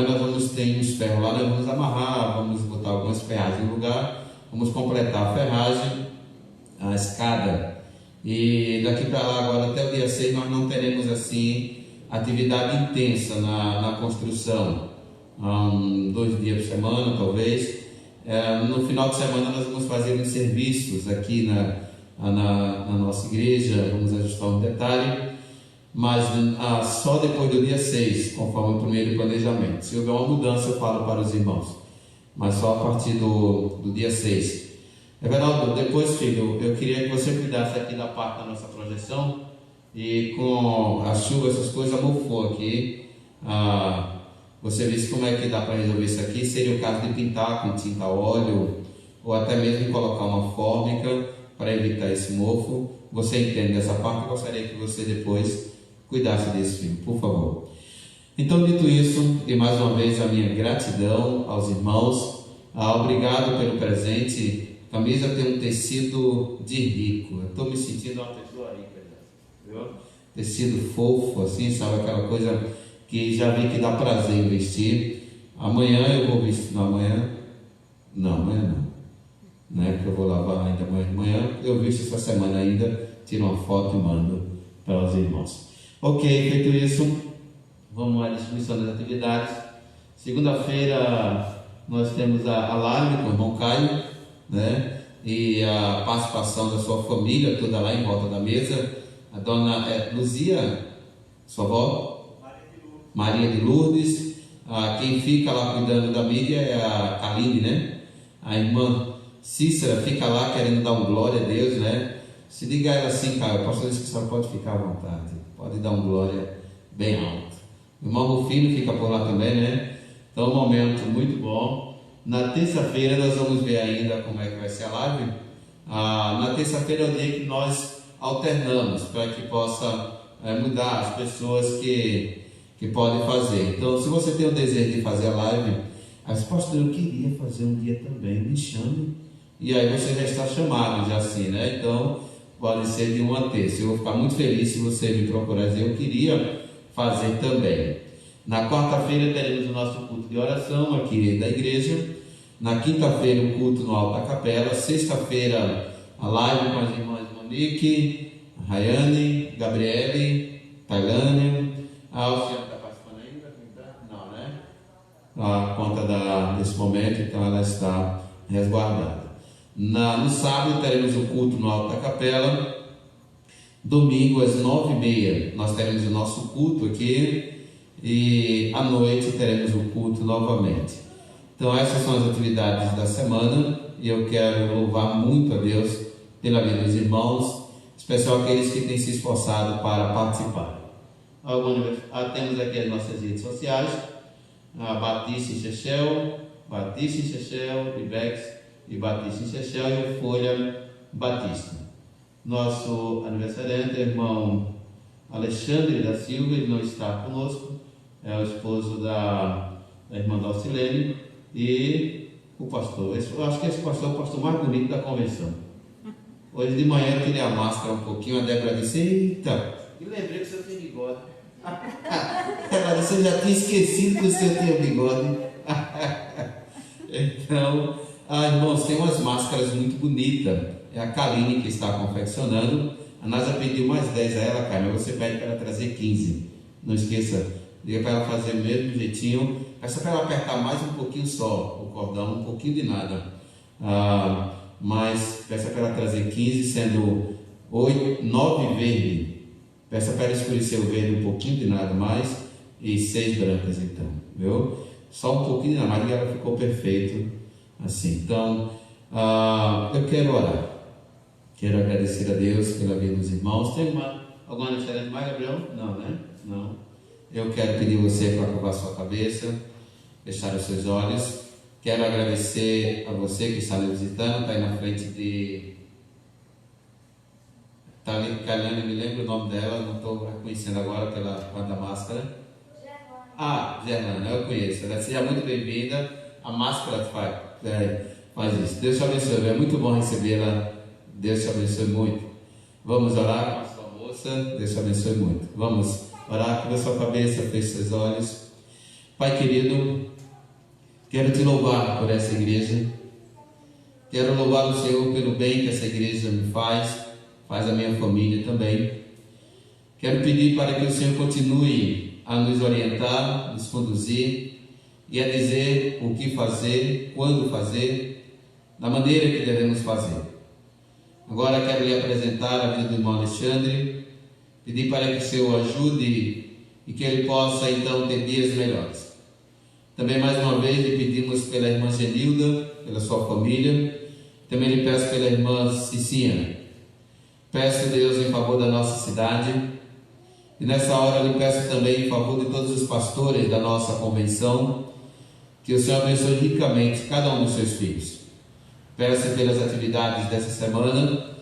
nós vamos ter uns ferros lá, nós vamos amarrar, vamos botar algumas ferragens no lugar, vamos completar a ferragem, a escada, e daqui para lá agora até o dia 6 nós não teremos assim atividade intensa na construção, 2 dias por semana talvez. No final de semana nós vamos fazer uns serviços aqui na nossa igreja, vamos ajustar um detalhe, mas só depois do dia 6, conforme o primeiro planejamento. Se houver uma mudança eu falo para os irmãos, mas só a partir do dia 6. Everaldo, depois, filho, eu queria que você cuidasse aqui da parte da nossa projeção, e com a chuva, essas coisas mofou aqui, você visse como é que dá para resolver isso aqui. Seria o caso de pintar com tinta a óleo, ou até mesmo colocar uma fórmica para evitar esse mofo. Você entende essa parte? Eu gostaria que você depois cuidasse desse, filho, por favor. Então, dito isso, e mais uma vez a minha gratidão aos irmãos, obrigado pelo presente. A camisa tem um tecido de rico. Eu estou me sentindo uma pessoa rica, viu? Tecido fofo, assim, sabe? Aquela coisa que já vi que dá prazer em vestir. Amanhã eu vou vestir. Não, amanhã não. Não é que eu vou lavar ainda amanhã. Eu visto essa semana ainda. Tiro uma foto e mando para os irmãos. Ok, feito isso, vamos à distribuição das atividades. Segunda-feira nós temos a live com o irmão Caio, né? E a participação da sua família toda lá em volta da mesa. A dona Luzia, sua avó, Maria de Lourdes. Quem fica lá cuidando da mídia é a Kaline, né? A irmã Cícera fica lá querendo dar um glória a Deus, né? Se liga ela assim, cara, o pastor disse que só pode ficar à vontade, pode dar um glória bem alto. O irmão Rufino fica por lá também, né? Então, um momento muito bom. Na terça-feira nós vamos ver ainda como é que vai ser a live. Na terça-feira é o dia que nós alternamos, para que possa mudar as pessoas que podem fazer. Então, se você tem o desejo de fazer a live, pastor, eu queria fazer um dia também, me chame. E aí você já está chamado, já assim, né? Então, pode ser de 1 a terça. Eu vou ficar muito feliz se você me procurar e dizer, eu queria fazer também. Na quarta-feira teremos o nosso culto de oração aqui da igreja. Na quinta-feira o culto no Alto da Capela. Sexta-feira a live com as irmãs Monique, Rayane, Gabriele, Tailândia. A Oceana está participando ainda? Não, né? A conta desse momento, então ela está resguardada. No sábado teremos o culto no Alto da Capela. Domingo às 9h30 nós teremos o nosso culto aqui. E à noite teremos o culto novamente. Então essas são as atividades da semana. E eu quero louvar muito a Deus pela vida dos irmãos, em especial aqueles que têm se esforçado para participar. Temos aqui as nossas redes sociais, a Batista em Chechel, Ibex e Batista em Chechel, e o Folha Batista. Nosso aniversariante, irmão Alexandre da Silva, ele não está conosco, é o esposo da irmã Dalcilene, e o pastor. Eu acho que esse pastor é o pastor mais bonito da convenção. Hoje de manhã eu tirei a máscara um pouquinho, a Débora disse: eita, e lembrei que o senhor tem bigode. Ela disse: eu já tinha esquecido que o senhor tinha bigode. Então, irmãos, tem umas máscaras muito bonitas. É a Kaline que está confeccionando. A Nasa pediu mais 10 a ela, Carmen, você pede para ela trazer 15. Não esqueça, diga para ela fazer o mesmo jeitinho. Peça para ela apertar mais um pouquinho só o cordão, um pouquinho de nada. Mas peça para ela trazer 15, sendo 9 verde. Peça para ela escurecer o verde um pouquinho de nada mais e 6 brancas, então, viu? Só um pouquinho de nada mais e ela ficou perfeito assim. Então, eu quero orar. Quero agradecer a Deus pela vida dos irmãos. Tem alguma diferença mais, Gabriel? Não, né? Não. Eu quero pedir você para curvar sua cabeça, fechar os seus olhos. Quero agradecer a você que está me visitando, está aí na frente de... Está ali, Caliane, me lembro o nome dela, não estou reconhecendo agora pela da máscara. Gerlana, eu conheço. Ela seja muito bem-vinda. A máscara faz isso. Deus te abençoe, é muito bom recebê-la. Deus te abençoe muito. Vamos orar com a sua moça. Deus te abençoe muito. Vamos orar com a sua cabeça, feche seus olhos. Pai querido, quero te louvar por essa igreja. Quero louvar o Senhor pelo bem que essa igreja me faz a minha família também. Quero pedir para que o Senhor continue a nos orientar, nos conduzir e a dizer o que fazer, quando fazer, da maneira que devemos fazer. Agora quero lhe apresentar a vida do irmão Alexandre, pedir para que o Senhor ajude e que ele possa então ter dias melhores. Também mais uma vez lhe pedimos pela irmã Genilda, pela sua família, também lhe peço pela irmã Cicinha. Peço, Deus, em favor da nossa cidade, e nessa hora lhe peço também em favor de todos os pastores da nossa convenção, que o Senhor abençoe ricamente cada um dos seus filhos. Peço pelas atividades dessa semana,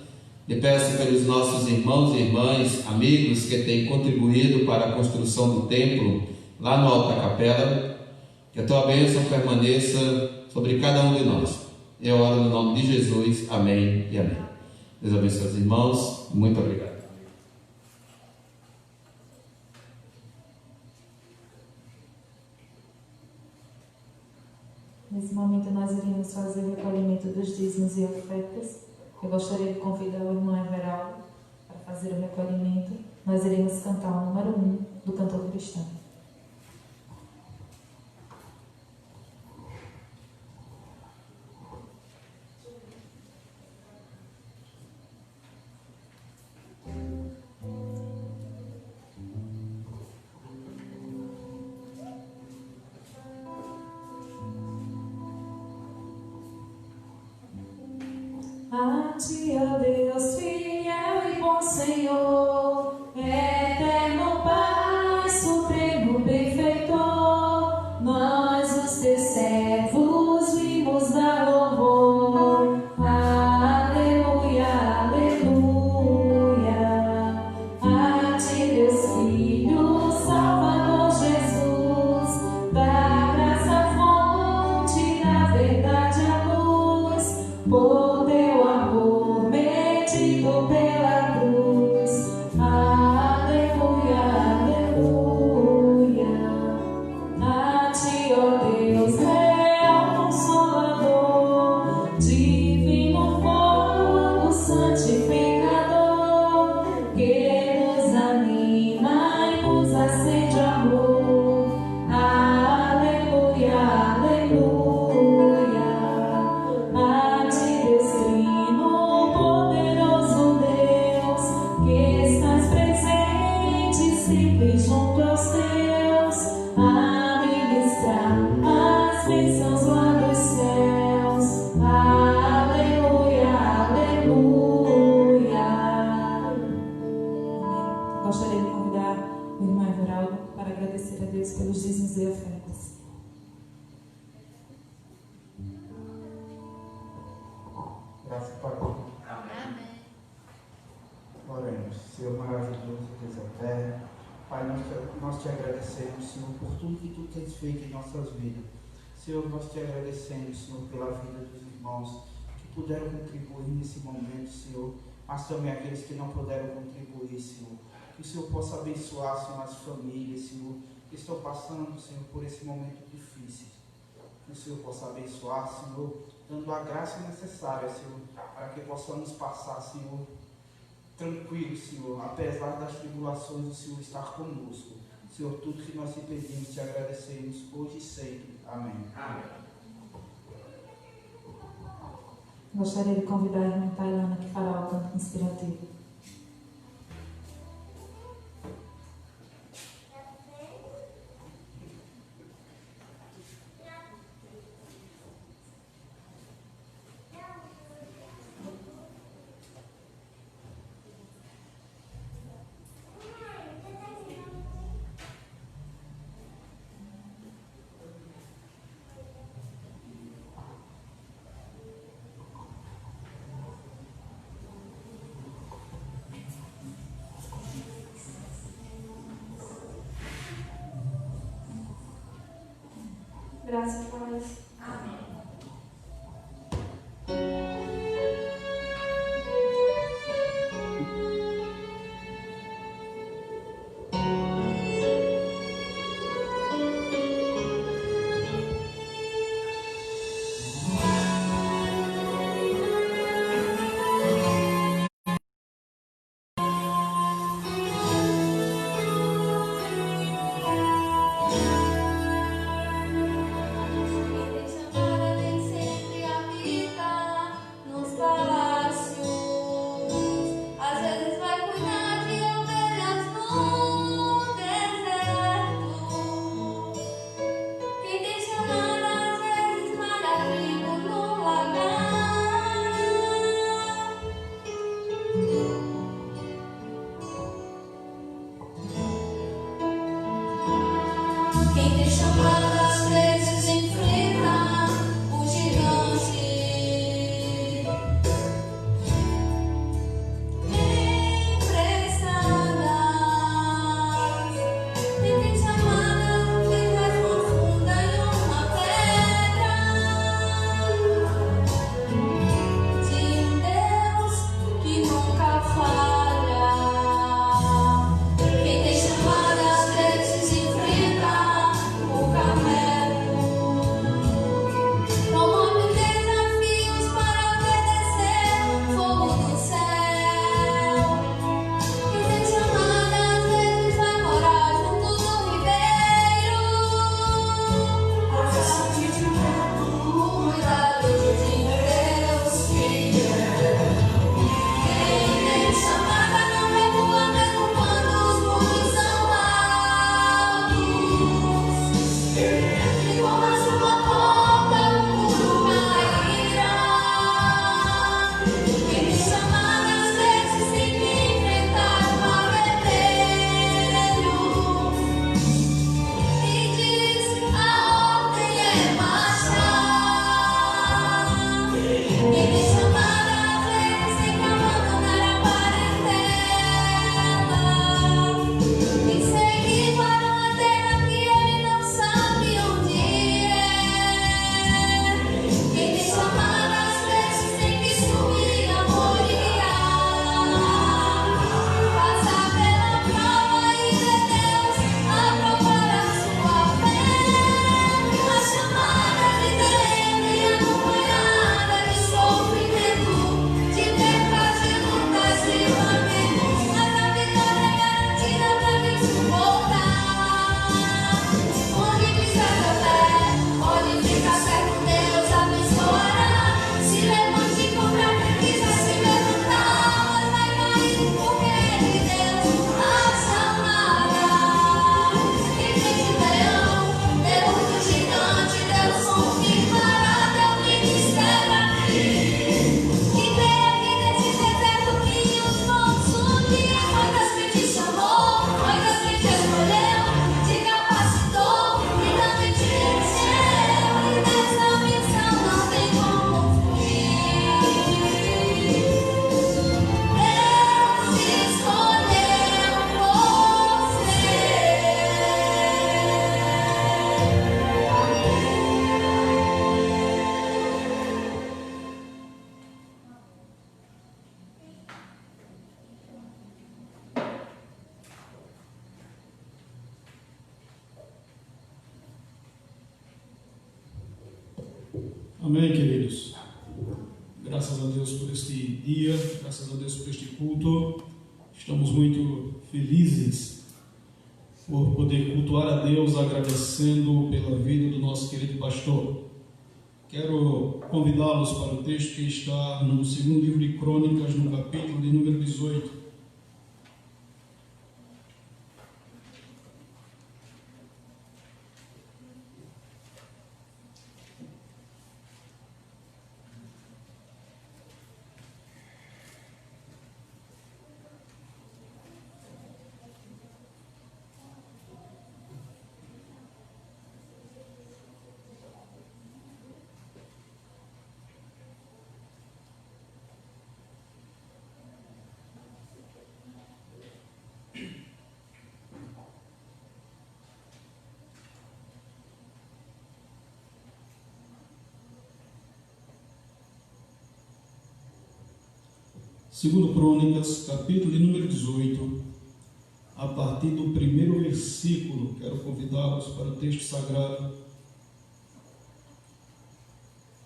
lhe peço pelos nossos irmãos e irmãs, amigos que têm contribuído para a construção do templo lá no Alta Capela, que a tua bênção permaneça sobre cada um de nós. Eu oro no nome de Jesus, amém e amém. Deus abençoe os irmãos, muito obrigado.
Nesse momento nós iríamos fazer o recolhimento dos dízimos e ofertas. Eu gostaria de convidar o irmão Everaldo para fazer o recolhimento. Nós iremos cantar o número 1 do cantor cristão.
A ti, ó Deus, fiel e bom Senhor, eterno Pai, supremo benfeitor, nós os teus servos vimos dar louvor. Aleluia, aleluia. A ti, Deus Filho, Salvador Jesus, da graça fonte, da verdade a luz, por teu amor medido pela cruz. Aleluia, aleluia. A ti, ó Deus, real Consolador, divino fogo santificador, que nos anima e nos acende amor. Aleluia, aleluia. A ti, Deus Trino, poderoso Deus, que estás presente sempre junto aos teus, a ministrar as bênçãos lá dos céus. Aleluia, aleluia.
Gostaria de convidar o irmão Everaldo para agradecer a Deus pelos dízimos e ofertas.
Graças a Deus.
Pai, nós te agradecemos, Senhor, por tudo que Tu tens feito em nossas vidas. Senhor, nós te agradecemos, Senhor, pela vida dos irmãos que puderam contribuir nesse momento, Senhor, mas também aqueles que não puderam contribuir, Senhor. Que o Senhor possa abençoar, Senhor, as famílias, Senhor, que estão passando, Senhor, por esse momento difícil. Que o Senhor possa abençoar, Senhor, dando a graça necessária, Senhor, para que possamos passar, Senhor, tranquilo, Senhor, apesar das tribulações, o Senhor estar conosco. Senhor, tudo que nós te pedimos, te agradecemos hoje e sempre. Amém. Amém.
Gostaria de convidar a irmã Tailana que fará o canto inspirativo.
Graças a Deus.
Amém. Quem tem chamado às vezes enfrenta o gigante. Emprestada. Quem tem chamado que mais profunda em uma pedra de um Deus que nunca falha. Quem tem chamado às vezes enfrenta o caminho.
Amém, queridos. Graças a Deus por este dia, graças a Deus por este culto. Estamos muito felizes por poder cultuar a Deus, agradecendo pela vida do nosso querido pastor. Quero convidá-los para o texto que está no segundo livro de Crônicas, no capítulo de número 18. Segundo Crônicas, capítulo de número 18, a partir do primeiro versículo, quero convidá-los para o texto sagrado,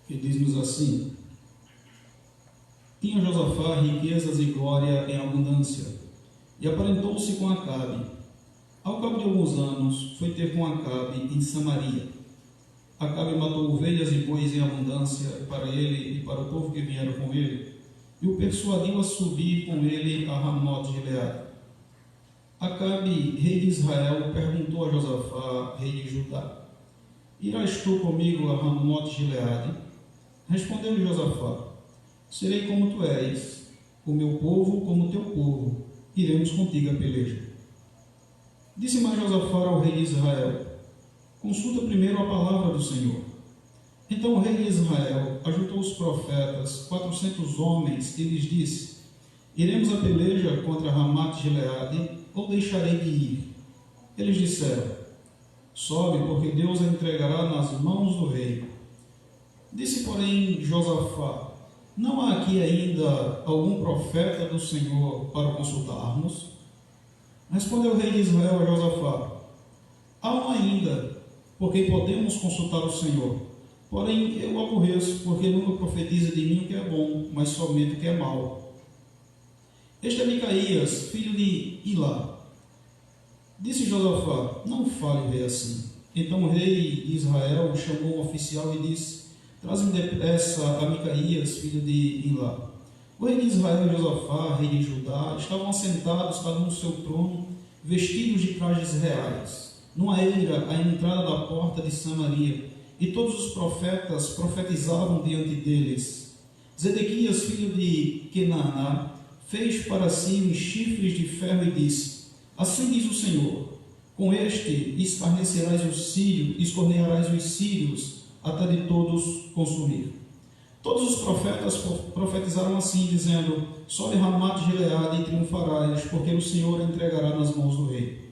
que diz-nos assim: Tinha Josafá riquezas e glória em abundância, e aparentou-se com Acabe. Ao cabo de alguns anos, foi ter com Acabe em Samaria. Acabe matou ovelhas e bois em abundância para ele e para o povo que vieram com ele, e o persuadiu a subir com ele a Ramote-Gileade. Acabe, rei de Israel, perguntou a Josafá, rei de Judá: Irás tu comigo a Ramote-Gileade? Respondeu-lhe Josafá: Serei como tu és, o meu povo como o teu povo, iremos contigo a peleja. Disse mais Josafá ao rei de Israel: Consulta primeiro a palavra do Senhor. Então o rei de Israel ajuntou os profetas, 400 homens, e lhes disse: Iremos a peleja contra Ramote-Gileade, ou deixarei de ir? Eles disseram: Sobe, porque Deus a entregará nas mãos do rei. Disse, porém, Josafá: Não há aqui ainda algum profeta do Senhor para consultarmos? Respondeu o rei de Israel a Josafá: Há um ainda, porque podemos consultar o Senhor. Porém, eu o aborreço, porque nunca profetiza de mim o que é bom, mas somente o que é mau. Este é Micaías, filho de Ilá. Disse Josafá: Não fale o rei assim. Então o rei de Israel chamou um oficial e disse: Traze-me depressa a Micaías, filho de Ilá. O rei de Israel e Josafá, rei de Judá, estavam assentados, cada um no seu trono, vestidos de trajes reais, numa eira à entrada da porta de Samaria. E todos os profetas profetizavam diante deles. Zedequias, filho de Kenaná, fez para si uns chifres de ferro e disse: Assim diz o Senhor: Com este escarnecerás os sírios, escornearás os sírios, até de todos consumir. Todos os profetas profetizaram assim, dizendo: Sobe Ramote-Gileade e triunfarás, porque o Senhor a entregará nas mãos do rei.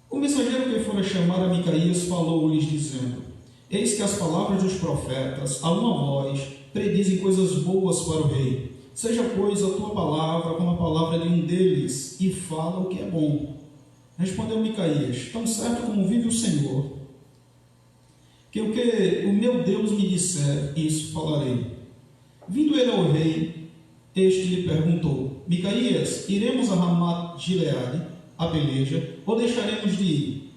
O mensageiro que fora chamar a Micaías falou-lhes, dizendo: Eis que as palavras dos profetas, a uma voz, predizem coisas boas para o rei. Seja, pois, a tua palavra como a palavra de um deles, e fala o que é bom. Respondeu Micaías: Tão certo como vive o Senhor, que o meu Deus me disser, isso falarei. Vindo ele ao rei, este lhe perguntou: Micaías, iremos a Ramote-Gileade, a peleja, ou deixaremos de ir?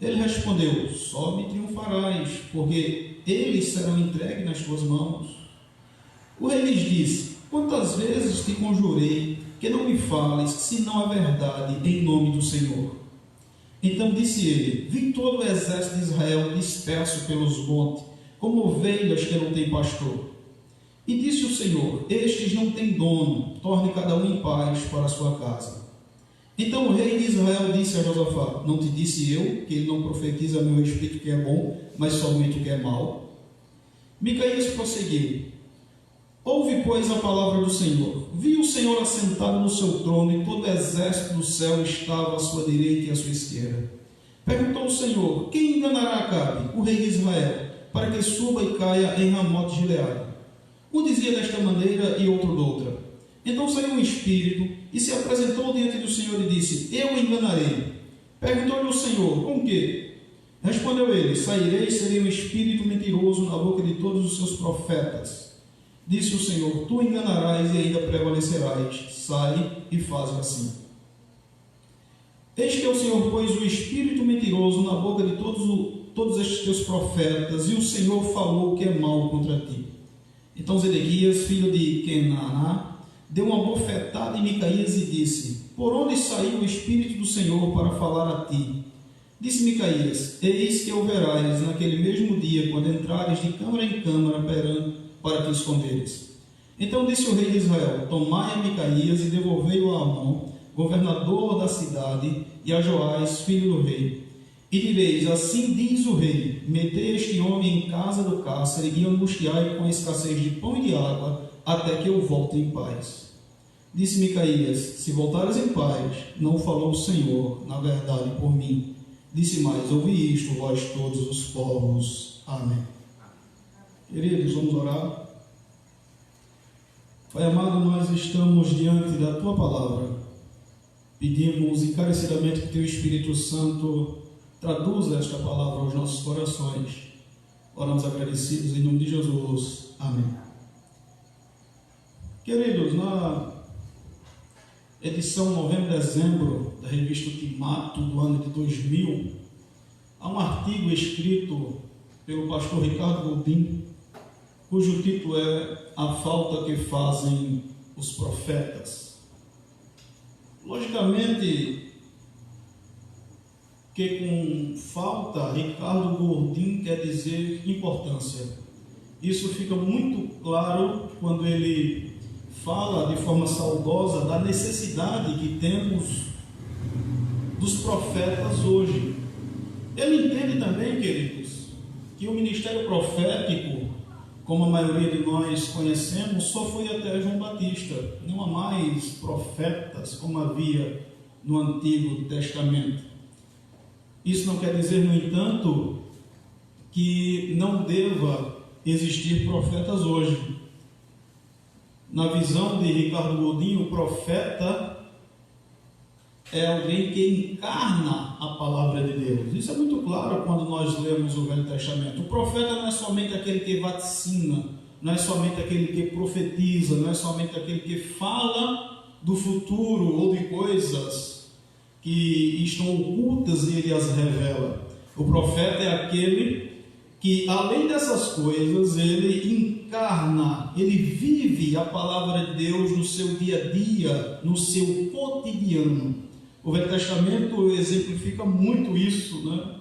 Ele respondeu: Sobe e triunfarás, porque eles serão entregues nas tuas mãos. O rei lhes disse: Quantas vezes te conjurei que não me fales, senão a verdade, em nome do Senhor? Então disse ele: Vi todo o exército de Israel disperso pelos montes, como ovelhas que não têm pastor. E disse o Senhor: Estes não têm dono, torne cada um em paz para a sua casa. Então o rei de Israel disse a Josafá: Não te disse eu que ele não profetiza a meu respeito o que é bom, mas somente o que é mau? Micaías prosseguiu: Ouve, pois, a palavra do Senhor. Vi o Senhor assentado no seu trono, e todo o exército do céu estava à sua direita e à sua esquerda. Perguntou o Senhor: Quem enganará Acabe, o rei de Israel, para que suba e caia em Ramote-Gileade? Um dizia desta maneira e outro doutra. Então saiu um espírito e se apresentou diante do Senhor e disse: Eu o enganarei. Perguntou-lhe o Senhor: Com que? Respondeu ele: sairei e serei um espírito mentiroso na boca de todos os seus profetas. Disse o Senhor: tu enganarás e ainda prevalecerás. Sai e faz assim. Eis que o Senhor pôs o espírito mentiroso na boca de todos estes teus profetas, e o Senhor falou o que é mal contra ti. Então Zedequias, filho de Kenaná, deu uma bofetada em Micaías e disse: por onde saiu o Espírito do Senhor para falar a ti? Disse Micaías: eis que o verás naquele mesmo dia, quando entrares de câmara em câmara para te esconderes. Então disse o rei de Israel: tomai a Micaías e devolvei-o a Amon, governador da cidade, e a Joás, filho do rei. E direis: assim diz o rei: metei este homem em casa do cárcere e angustiai com a escassez de pão e de água, até que eu volte em paz. Disse Micaías: se voltares em paz, não falou o Senhor, na verdade, por mim. Disse mais: ouvi isto, vós todos os povos. Amém. Queridos, vamos orar. Pai amado, nós estamos diante da Tua palavra. Pedimos encarecidamente que Teu Espírito Santo traduza esta palavra aos nossos corações. Oramos agradecidos em nome de Jesus. Amém. Queridos, na edição novembro-dezembro da revista Ultimato do ano de 2000, há um artigo escrito pelo pastor Ricardo Goldin, cujo título é A Falta que Fazem os Profetas. Logicamente que com falta, Ricardo Goldin quer dizer importância. Isso fica muito claro quando ele fala de forma saudosa da necessidade que temos dos profetas hoje. Ele entende também, queridos, que o ministério profético, como a maioria de nós conhecemos, só foi até João Batista. Não há mais profetas como havia no Antigo Testamento. Isso não quer dizer, no entanto, que não deva existir profetas hoje. Na visão de Ricardo Goldin, o profeta é alguém que encarna a palavra de Deus. Isso é muito claro quando nós lemos o Velho Testamento. O profeta não é somente aquele que vaticina, não é somente aquele que profetiza, não é somente aquele que fala do futuro ou de coisas que estão ocultas e ele as revela. O profeta é aquele que, além dessas coisas, ele encarna, ele vive a palavra de Deus no seu dia a dia, no seu cotidiano. O Velho Testamento exemplifica muito isso, né?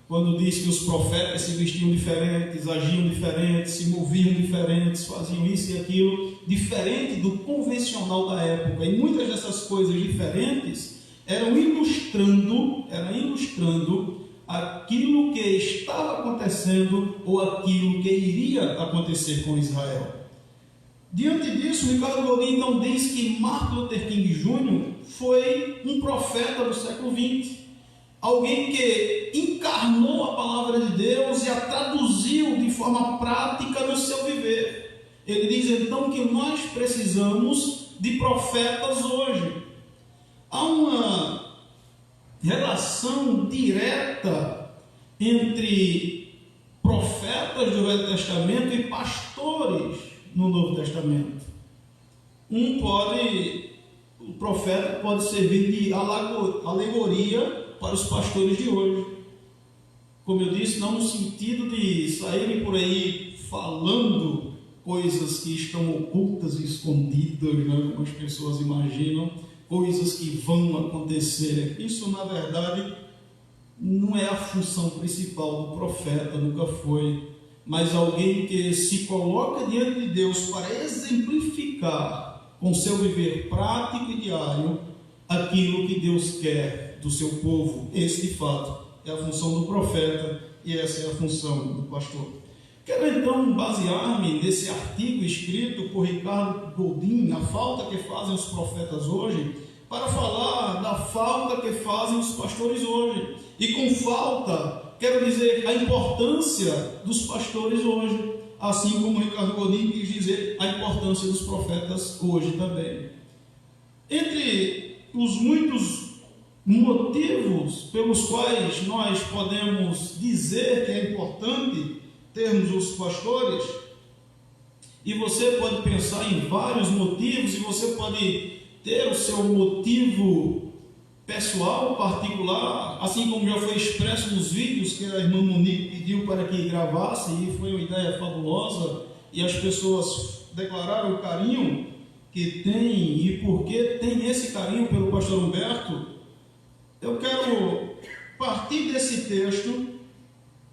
Quando diz que os profetas se vestiam diferentes, agiam diferentes, se moviam diferentes, faziam isso e aquilo, diferente do convencional da época. E muitas dessas coisas diferentes eram ilustrando aquilo que estava acontecendo ou aquilo que iria acontecer com Israel. Diante disso, Ricardo Goldin então diz que Martin Luther King Jr. foi um profeta do século XX, alguém que encarnou a palavra de Deus e a traduziu de forma prática no seu viver. Ele diz então que nós precisamos de profetas hoje. Há uma relação direta entre profetas do Velho Testamento e pastores no Novo Testamento. O profeta pode servir de alegoria para os pastores de hoje. Como eu disse, não no sentido de saírem por aí falando coisas que estão ocultas e escondidas, né, como as pessoas imaginam, coisas que vão acontecer. Isso, na verdade, não é a função principal do profeta, nunca foi. Mas alguém que se coloca diante de Deus para exemplificar com seu viver prático e diário aquilo que Deus quer do seu povo. Esse, de fato, é a função do profeta e essa é a função do pastor. Quero então basear-me nesse artigo escrito por Ricardo Goldin, A Falta que Fazem os Profetas Hoje, para falar da falta que fazem os pastores hoje. E com falta, quero dizer a importância dos pastores hoje, assim como Ricardo Goldin quis dizer a importância dos profetas hoje também. Entre os muitos motivos pelos quais nós podemos dizer que é importante termos os pastores, e você pode pensar em vários motivos, e você pode ter o seu motivo pessoal, particular, assim como já foi expresso nos vídeos que a irmã Monique pediu para que gravasse, e foi uma ideia fabulosa, e as pessoas declararam o carinho que tem e por que tem esse carinho pelo pastor Humberto. Eu quero partir desse texto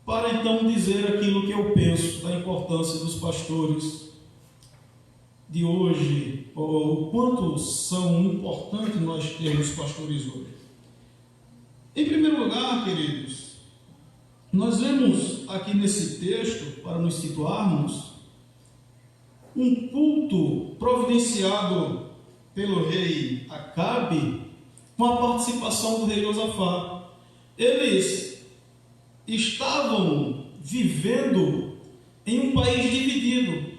para então dizer aquilo que eu penso da importância dos pastores de hoje, ou o quanto são importantes nós termos pastores hoje. Em primeiro lugar, queridos, nós vemos aqui nesse texto, para nos situarmos, um culto providenciado pelo rei Acabe com a participação do rei Josafá. Eles estavam vivendo em um país dividido.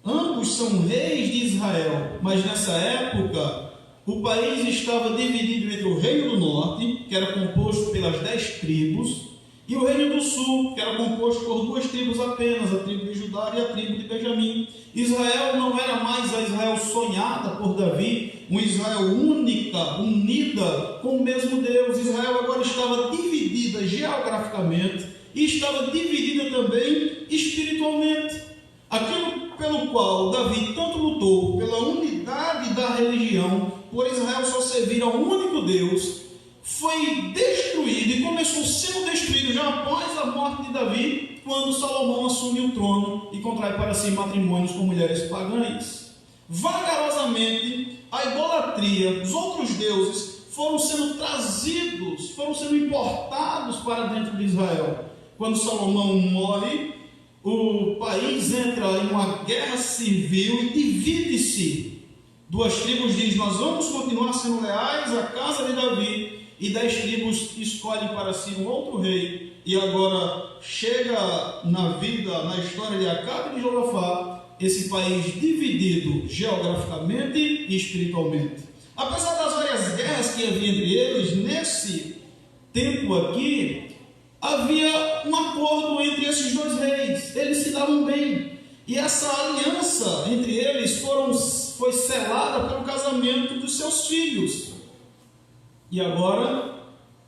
Ambos são reis de Israel, mas nessa época o país estava dividido entre o reino do norte, que era composto pelas 10 tribos, e o reino do sul, que era composto por 2 tribos apenas, a tribo de Judá e a tribo de Benjamim. Israel não era mais a Israel sonhada por Davi, uma Israel única, unida com o mesmo Deus. Israel agora estava dividida geograficamente e estava dividida também espiritualmente. Aquilo pelo qual Davi tanto lutou, pela unidade da religião, por Israel só servir ao único Deus, foi destruído e começou sendo destruído já após a morte de Davi, quando Salomão assume o trono e contrai para si matrimônios com mulheres pagãs. Vagarosamente, a idolatria, os outros deuses foram sendo trazidos, foram sendo importados para dentro de Israel. Quando Salomão morre, o país entra em uma guerra civil e divide-se. 2 tribos dizem: nós vamos continuar sendo leais à casa de Davi, e 10 tribos escolhem para si um outro rei. E agora chega na vida, na história de Acabe e de Josafá, esse país dividido geograficamente e espiritualmente. Apesar das várias guerras que havia entre eles, nesse tempo aqui, havia um acordo entre esses 2 reis. Eles se davam bem. E essa aliança entre eles foi selada pelo casamento dos seus filhos. E agora,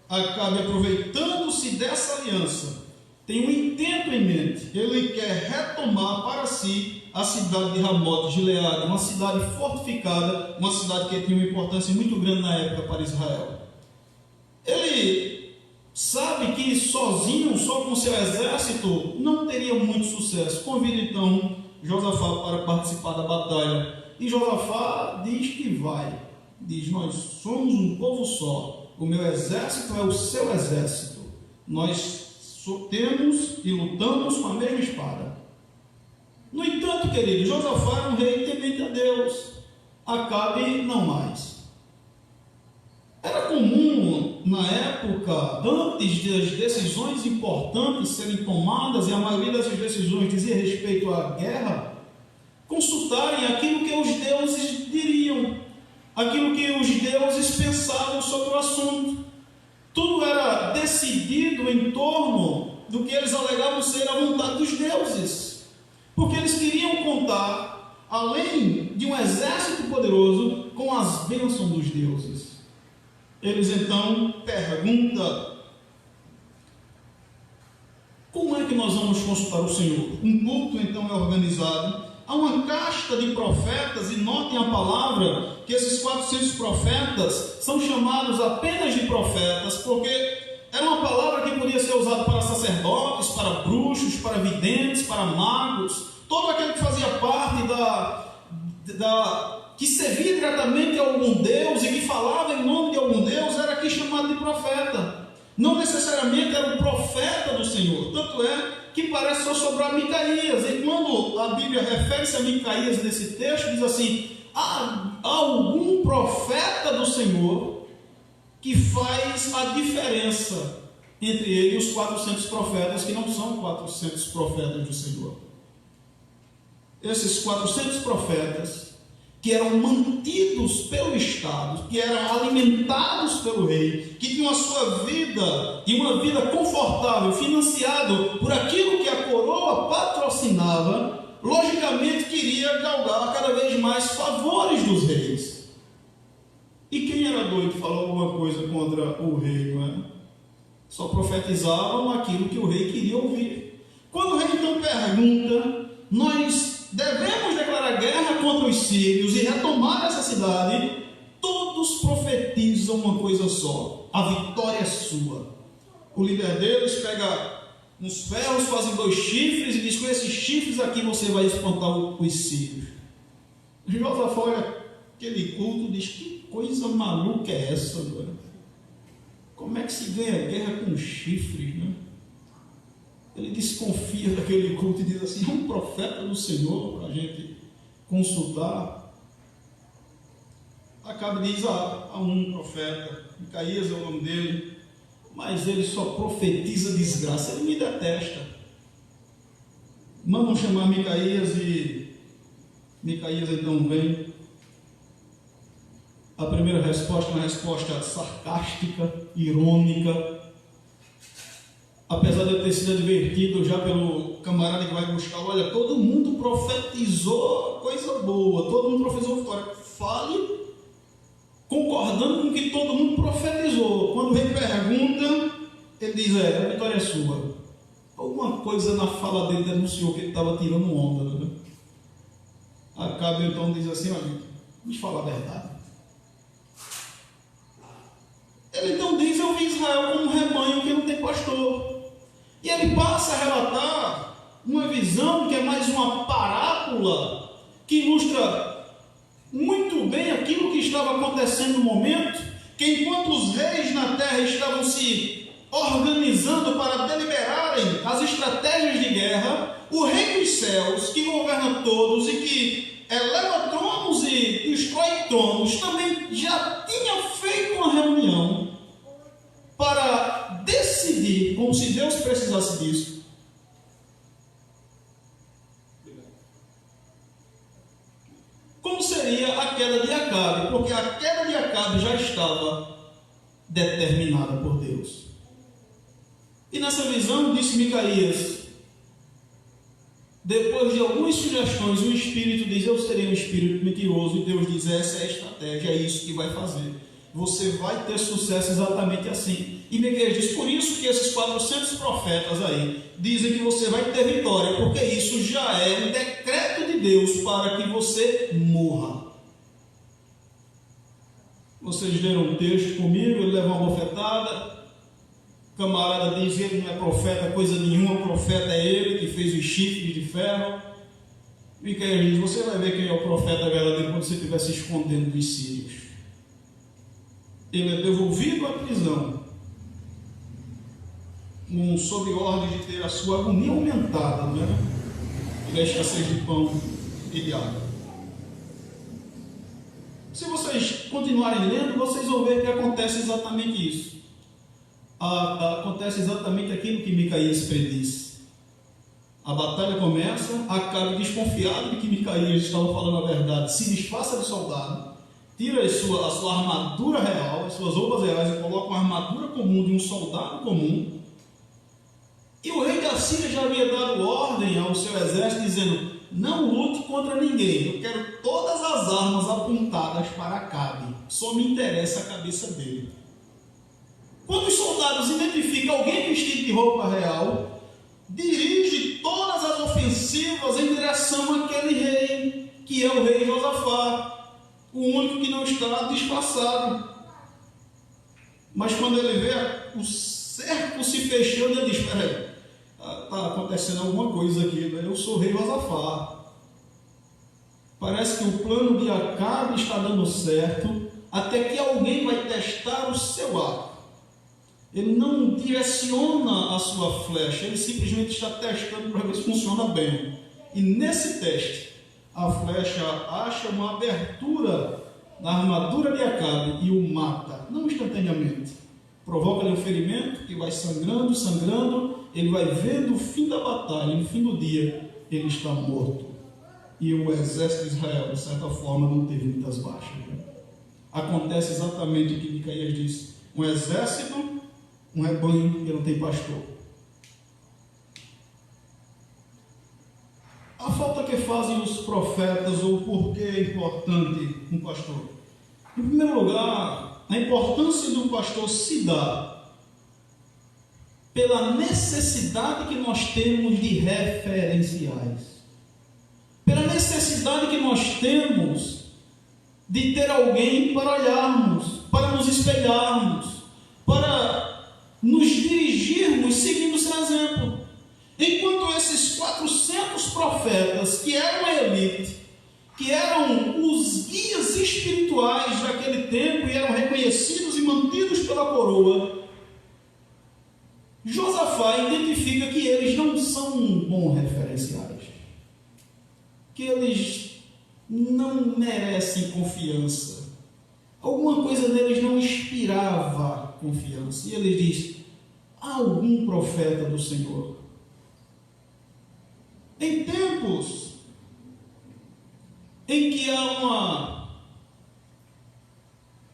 Acabe, aproveitando-se dessa aliança, tem um intento em mente. Ele quer retomar para si a cidade de Ramote de Gileade, uma cidade fortificada, uma cidade que tinha uma importância muito grande na época para Israel. Ele sabe que sozinho, só com seu exército, não teria muito sucesso. Convida então Josafá para participar da batalha. E Josafá diz que vai. Diz: nós somos um povo só, o meu exército é o seu exército, nós temos e lutamos com a mesma espada. No entanto, querido, Josafá era um rei temente a Deus, Acabe não mais. Era comum na época, antes das decisões importantes serem tomadas, e a maioria dessas decisões dizia respeito à guerra, consultarem aquilo que os deuses diriam, aquilo que os deuses pensavam sobre o assunto. Tudo era decidido em torno do que eles alegavam ser a vontade dos deuses, porque eles queriam contar, além de um exército poderoso, com as bênçãos dos deuses. Eles então perguntam: como é que nós vamos consultar o Senhor? Um culto então é organizado. Há uma casta de profetas, e notem a palavra, que esses 400 profetas são chamados apenas de profetas, porque era uma palavra que podia ser usada para sacerdotes, para bruxos, para videntes, para magos, todo aquele que fazia parte que servia diretamente a algum Deus e que falava em nome de algum Deus, era aqui chamado de profeta. Não necessariamente era o profeta do Senhor, tanto é que parece só sobrar Micaías. E quando a Bíblia refere-se a Micaías nesse texto, diz assim: há algum profeta do Senhor que faz a diferença entre ele e os 400 profetas, que não são 400 profetas do Senhor. Esses 400 profetas que eram mantidos pelo Estado, que eram alimentados pelo rei, que tinham a sua vida e uma vida confortável, financiado por aquilo que a coroa patrocinava, logicamente queria galgar cada vez mais favores dos reis. E quem era doido falou alguma coisa contra o rei, não é? Só profetizavam aquilo que o rei queria ouvir. Quando o rei então pergunta, nós devemos declarar guerra contra os sírios e retomar essa cidade, todos profetizam uma coisa só: a vitória é sua. O líder deles pega uns ferros, fazem 2 chifres e diz: com esses chifres aqui você vai espantar os sírios. Josafá olha aquele culto e diz: que coisa maluca é essa agora? Como é que se ganha guerra com chifres, né? Ele desconfia daquele culto e diz assim: é um profeta do Senhor para a gente consultar. Acabe diz a um profeta, Micaías é o nome dele, mas ele só profetiza desgraça, ele me detesta. Mandam chamar Micaías e Micaías então vem. A primeira resposta é uma resposta sarcástica, irônica. Apesar de eu ter sido advertido já pelo camarada que vai buscar, olha, todo mundo profetizou coisa boa, todo mundo profetizou vitória. Fale concordando com o que todo mundo profetizou. Quando o rei pergunta, ele diz: a vitória é sua. Alguma coisa na fala dele denunciou que ele estava tirando onda, né? Acabe então diz assim: olha, vamos falar a verdade. Ele então diz: eu vi Israel como um rebanho que não tem pastor. E ele passa a relatar uma visão que é mais uma parábola, que ilustra muito bem aquilo que estava acontecendo no momento, que enquanto os reis na terra estavam se organizando para deliberarem as estratégias de guerra, o rei dos céus, que governa todos e que eleva tronos e destrói tronos, também já tinha feito uma reunião para decidir, como se Deus precisasse disso, como seria a queda de Acabe, porque a queda de Acabe já estava determinada por Deus. E nessa visão, disse Micaías, depois de algumas sugestões, o Espírito diz: eu serei um espírito mentiroso, e Deus diz: essa é a estratégia, é isso que vai fazer. Você vai ter sucesso exatamente assim. E Micaías diz: por isso que esses 400 profetas aí dizem que você vai ter vitória, porque isso já é um decreto de Deus para que você morra. Vocês leram o texto comigo, ele leva uma bofetada. O camarada diz: ele não é profeta, coisa nenhuma, profeta é ele que fez os chifres de ferro. Micaías diz: você vai ver quem é o profeta verdadeiro quando você estiver se escondendo dos sírios. Ele é devolvido à prisão, sob ordem de ter a sua agonia aumentada, né? E a escassez de pão e de água. Se vocês continuarem lendo, vocês vão ver que acontece exatamente isso. Acontece exatamente aquilo que Micaías prediz. A batalha começa, Acabe, desconfiado de que Micaías estava falando a verdade, se disfarça de soldado, tira a sua armadura real, as suas roupas reais, e coloca uma armadura comum de um soldado comum. E o rei da Síria já havia dado ordem ao seu exército, dizendo: não lute contra ninguém, eu quero todas as armas apontadas para Acabe, só me interessa a cabeça dele. Quando os soldados identificam alguém vestido de roupa real, dirige todas as ofensivas em direção àquele rei, que é o rei Josafá, o único que não está disfarçado. Mas quando ele vê o cerco se fechando, ele diz: espera aí, está acontecendo alguma coisa aqui, né? Eu sou o rei Josafá. Parece que o plano de Acabe está dando certo, até que alguém vai testar o seu arco. Ele não direciona a sua flecha, ele simplesmente está testando para ver se funciona bem. E nesse teste, a flecha acha uma abertura na armadura de Acabe e o mata, não instantaneamente. Provoca-lhe um ferimento que vai sangrando, sangrando, ele vai vendo o fim da batalha, no fim do dia, ele está morto. e o exército de Israel, de certa forma, não teve muitas baixas. Né? Acontece exatamente o que Micaías disse: um exército, um rebanho que não tem pastor. A falta que fazem os profetas, ou por que é importante um pastor? Em primeiro lugar, a importância do pastor se dá pela necessidade que nós temos de referenciais, pela necessidade que nós temos de ter alguém para olharmos, para nos espelharmos, para nos dirigirmos seguindo seu exemplo. Enquanto esses 400 profetas, que eram a elite, que eram os guias espirituais daquele tempo e eram reconhecidos e mantidos pela coroa, Josafá identifica que eles não são bons referenciais, que eles não merecem confiança. Alguma coisa neles não inspirava confiança. E ele diz: há algum profeta do Senhor? Em tempos em que há uma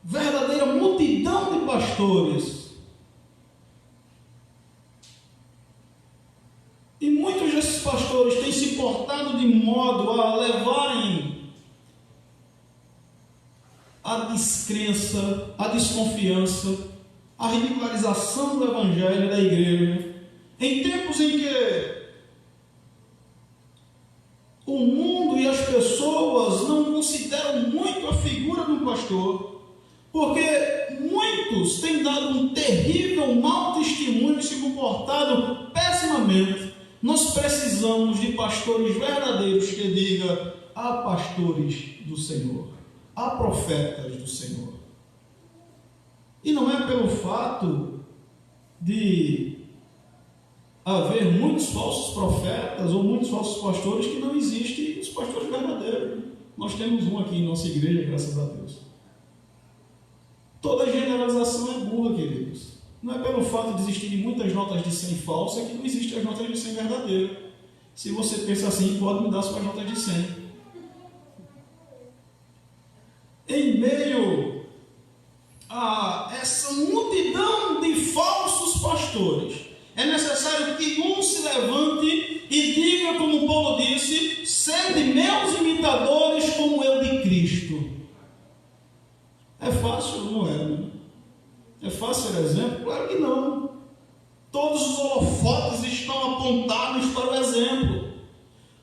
verdadeira multidão de pastores, e muitos desses pastores têm se portado de modo a levarem a descrença, a desconfiança, a ridicularização do Evangelho, da igreja, em tempos em que o mundo e as pessoas não consideram muito a figura do pastor, porque muitos têm dado um terrível mau testemunho e se comportado pessimamente. Nós precisamos de pastores verdadeiros que digam: há pastores do Senhor, há profetas do Senhor. E não é pelo fato de haver muitos falsos profetas ou muitos falsos pastores que não existem os pastores verdadeiros. Nós temos um aqui em nossa igreja, graças a Deus. Toda generalização é burra, queridos. Não é pelo fato de existirem muitas notas de 100 falsas que não existem as notas de 100 verdadeiras. Se você pensa assim, pode me dar suas notas de 100. Em meio a essa multidão de falsos pastores, é necessário que um se levante e diga, como Paulo disse: sede meus imitadores como eu de Cristo. É fácil? Não é, né? É fácil ser exemplo? Claro que não. Todos os holofotes estão apontados para o exemplo.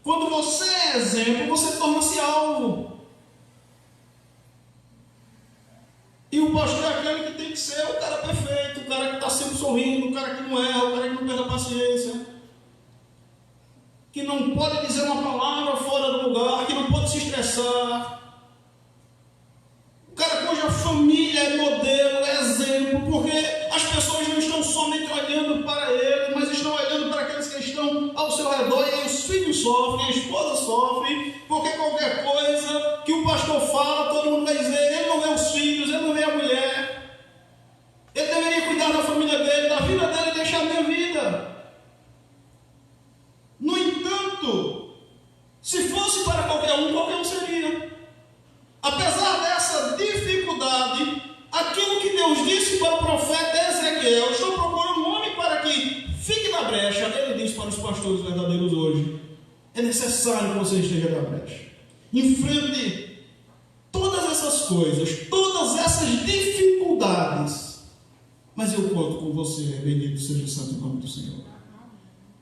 Quando você é exemplo, você torna-se alvo. E o pastor é aquele que tem que ser o cara perfeito, o cara que está sempre sorrindo, o cara que não erra, o cara que não perde a paciência, que não pode dizer uma palavra fora do lugar, que não pode se estressar, o cara cuja família é modelo, é exemplo, porque as pessoas não estão somente olhando para ele, mas estão olhando para aqueles que estão ao seu redor, e aí os filhos sofrem, a esposa sofre, porque qualquer coisa que o pastor fala, todo mundo vai dizer: ele não vê os filhos, ele não vê a mulher, ele deveria cuidar da família dele, da vida dele, e deixar a minha vida. No entanto, se fosse para qualquer um seria. Apesar dessa dificuldade, aquilo que Deus disse para o profeta Ezequiel: estou procurando um homem para que fique na brecha, ele diz para os pastores verdadeiros hoje: é necessário que você esteja na brecha. Enfrente todas essas coisas, todas essas dificuldades, mas eu conto com você, bendito seja o santo nome do Senhor.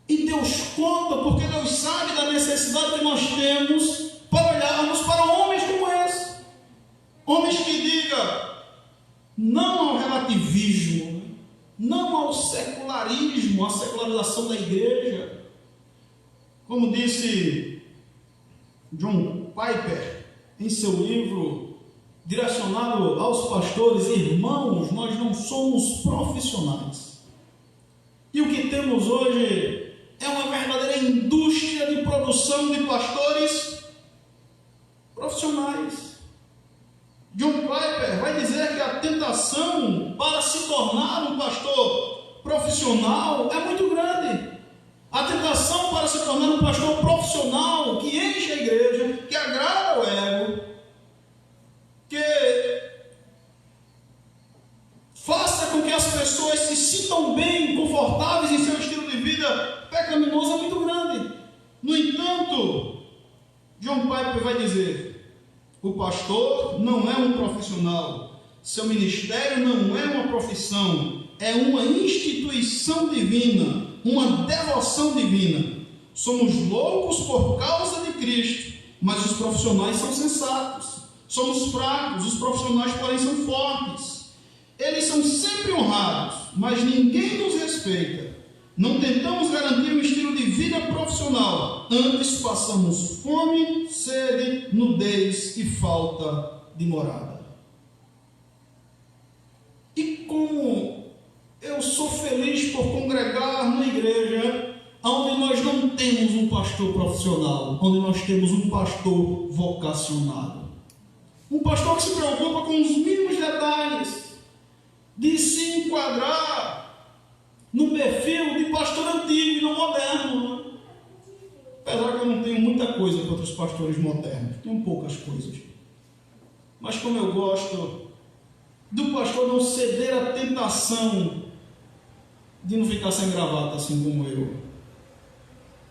E Deus conta, porque Deus sabe da necessidade que nós temos para olharmos para homens como esse. Homens que digam não ao relativismo, não ao secularismo, à secularização da igreja. Como disse John Piper em seu livro direcionado aos pastores: irmãos, nós não somos profissionais. E o que temos hoje é uma verdadeira indústria de produção de pastores profissionais. John Piper vai dizer que a tentação para se tornar um pastor profissional é muito grande. A tentação preparação para se tornar um pastor profissional que enche a igreja, que agrada o ego, que faça com que as pessoas se sintam bem, confortáveis em seu estilo de vida pecaminoso é muito grande. No entanto, John Piper vai dizer: o pastor não é um profissional, seu ministério não é uma profissão, é uma instituição divina, uma devoção divina. Somos loucos por causa de Cristo, mas os profissionais são sensatos. Somos fracos, os profissionais, porém, são fortes. Eles são sempre honrados, mas ninguém nos respeita. Não tentamos garantir um estilo de vida profissional, antes passamos fome, sede, nudez e falta de morada. E como eu sou feliz por congregar numa igreja onde nós não temos um pastor profissional, onde nós temos um pastor vocacionado. Um pastor que se preocupa com os mínimos detalhes, de se enquadrar no perfil de pastor antigo e não moderno. Apesar que eu não tenho muita coisa contra os pastores modernos, tenho poucas coisas. Mas como eu gosto do pastor não ceder à tentação de não ficar sem gravata assim como eu,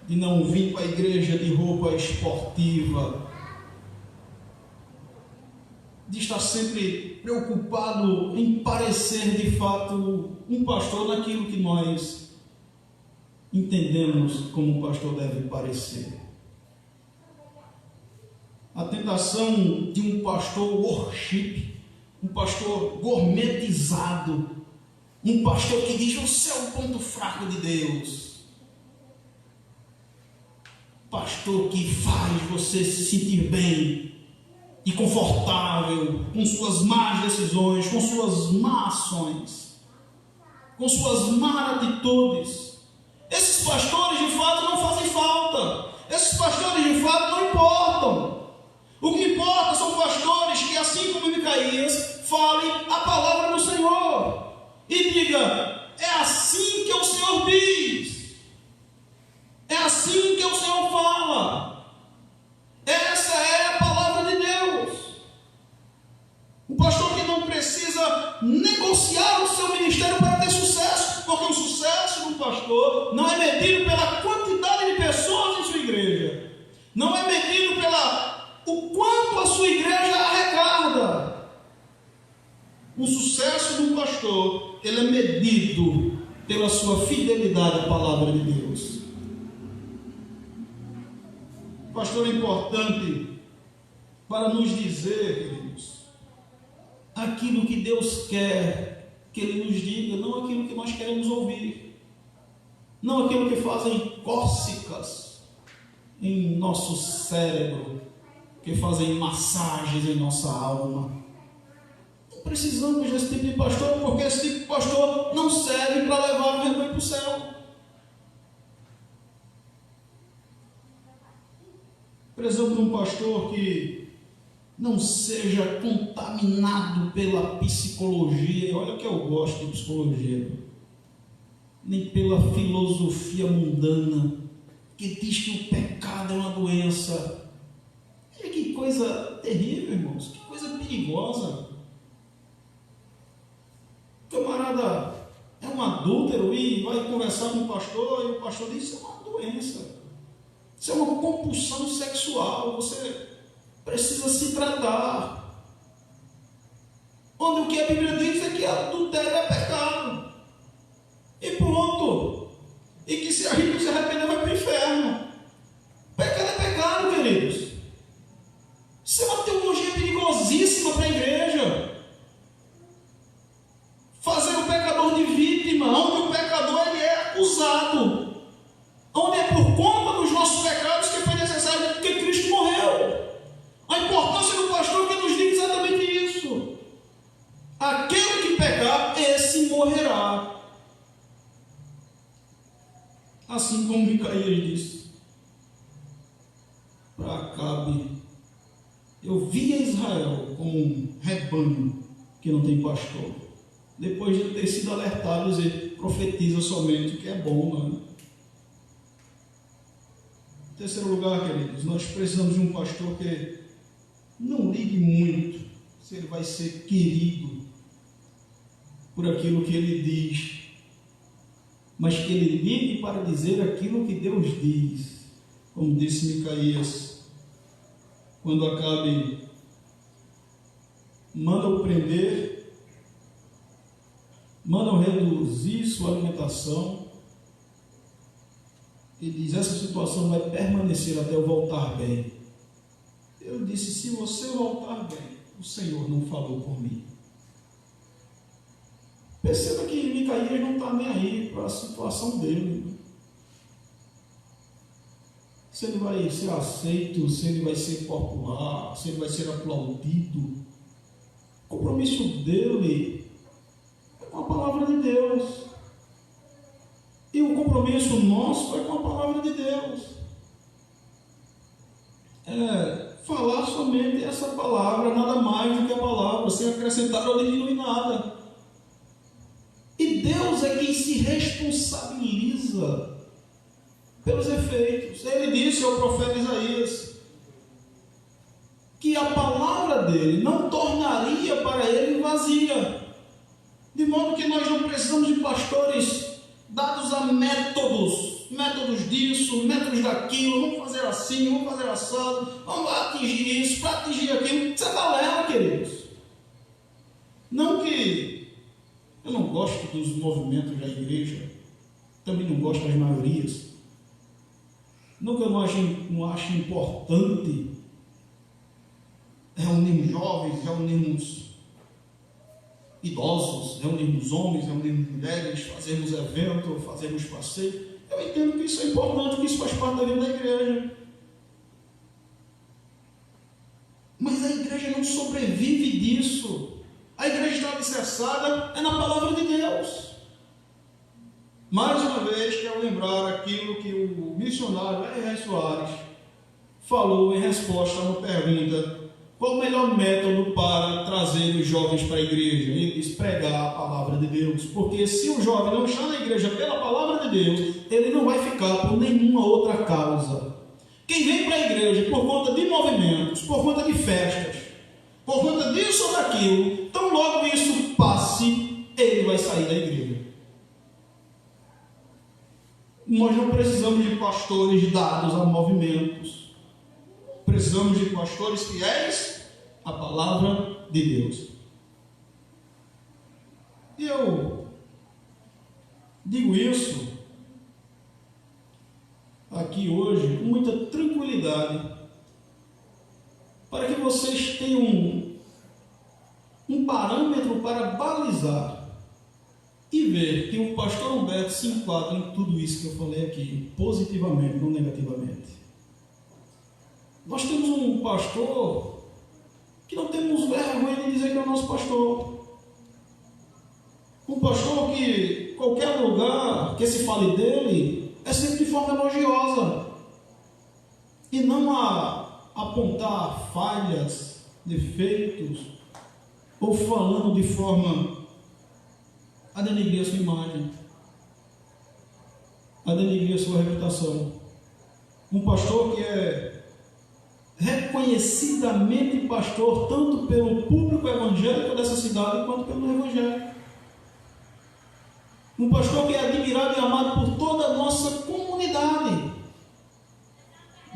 de não vir para a igreja de roupa esportiva, de estar sempre preocupado em parecer de fato um pastor naquilo que nós entendemos como um pastor deve parecer. A tentação de um pastor worship, um pastor gourmetizado, um pastor que diz: você é o ponto fraco de Deus. Pastor que faz você se sentir bem e confortável com suas más decisões, com suas más ações, com suas más atitudes. Esses pastores de fato não fazem falta. Esses pastores de fato não importam. O que importa são pastores que, assim como Micaías, falem a palavra do Senhor e diga: é assim que o Senhor diz, é assim que o Senhor fala. Essa é a palavra de Deus. Um pastor que não precisa negociar o seu ministério para ter sucesso, porque o sucesso do pastor não é medido pela quantidade de pessoas em sua igreja, não é medido o quanto a sua igreja arrecada. O sucesso do pastor, ele é medido pela sua fidelidade à palavra de Deus. O pastor é importante para nos dizer, queridos, aquilo que Deus quer que Ele nos diga, não aquilo que nós queremos ouvir, não aquilo que fazem cócegas em nosso cérebro, que fazem massagens em nossa alma. Não precisamos desse tipo de pastor, porque esse tipo de pastor não serve para levar o rebanho para o céu. Precisamos de um pastor que não seja contaminado pela psicologia. Olha que eu gosto de psicologia, nem pela filosofia mundana que diz que o pecado é uma doença. Olha que coisa terrível, irmãos, que coisa perigosa. O camarada é um adúltero e vai conversar com o pastor e o pastor diz: isso é uma doença, isso é uma compulsão sexual, você precisa se tratar. Onde o que a Bíblia diz é que adultério é pecado. E pronto. E que se a gente não se arrepender vai para o inferno. Pecado é pecado, queridos. Isso é uma teologia perigosíssima para a igreja. Fazer o pecador de vítima, onde o pecador ele é acusado. Onde é por conta dos nossos pecados que foi necessário que Cristo morreu. A importância do pastor que nos diz exatamente isso. Aquele que pecar, esse morrerá. Assim como Micaías disse para Acabe: eu via Israel como um rebanho que não tem pastor. Depois de ter sido alertado, dizer: profetiza somente o que é bom, não é? Em terceiro lugar, queridos, nós precisamos de um pastor que não ligue muito se ele vai ser querido por aquilo que ele diz, mas que ele ligue para dizer aquilo que Deus diz. Como disse Micaías, quando Acabe manda-o prender, manda-o reduzir sua alimentação, e diz: essa situação vai permanecer até eu voltar bem. Eu disse: se você voltar bem, o Senhor não falou por mim. Perceba que Micaías não está nem aí para a situação dele. Se ele vai ser aceito, se ele vai ser popular, se ele vai ser aplaudido. O compromisso dele é com a palavra de Deus. E o compromisso nosso é com a palavra de Deus. Falar somente essa palavra, nada mais do que a palavra, sem acrescentar ou diminuir nada. E Deus é quem se responsabiliza pelos efeitos. Ele disse ao profeta Isaías que a palavra dele não tornaria para ele vazia. De modo que nós não precisamos de pastores dados a métodos disso, métodos daquilo, vamos fazer assim, vamos fazer assado, vamos atingir isso, para atingir aquilo. Isso é balela, queridos. Não que eu não gosto dos movimentos da igreja, também não gosto das maiorias. Não que eu não acho importante reunirmos jovens, reunirmos idosos, reunirmos homens, reunirmos mulheres, fazermos evento, fazermos passeio. Eu entendo que isso é importante, que isso faz parte da vida da igreja. Mas a igreja não sobrevive disso. A igreja está alicerçada na palavra de Deus. Mais uma vez, quero lembrar aquilo que o missionário R.R. Soares falou em resposta a uma pergunta: qual o melhor método para trazer os jovens para a igreja? Ele diz: pregar a palavra de Deus. Porque se o jovem não está na igreja pela palavra de Deus, ele não vai ficar por nenhuma outra causa. Quem vem para a igreja por conta de movimentos, por conta de festas, por conta disso ou daquilo, tão logo isso passe, ele vai sair da igreja. Nós não precisamos de pastores dados a movimentos. Precisamos de pastores fiéis à palavra de Deus. E eu digo isso aqui hoje com muita tranquilidade, para que vocês tenham um parâmetro para balizar e ver que o pastor Humberto se enquadra em tudo isso que eu falei aqui, positivamente, não negativamente. Nós temos um pastor que não temos vergonha de dizer que é o nosso pastor. Um pastor que qualquer lugar que se fale dele é sempre de forma elogiosa. E não a apontar falhas, defeitos, ou falando de forma a denegrir a sua imagem, a denegrir a sua reputação. Um pastor que é reconhecidamente pastor tanto pelo público evangélico dessa cidade quanto pelo evangelho. Um pastor que é admirado e amado por toda a nossa comunidade.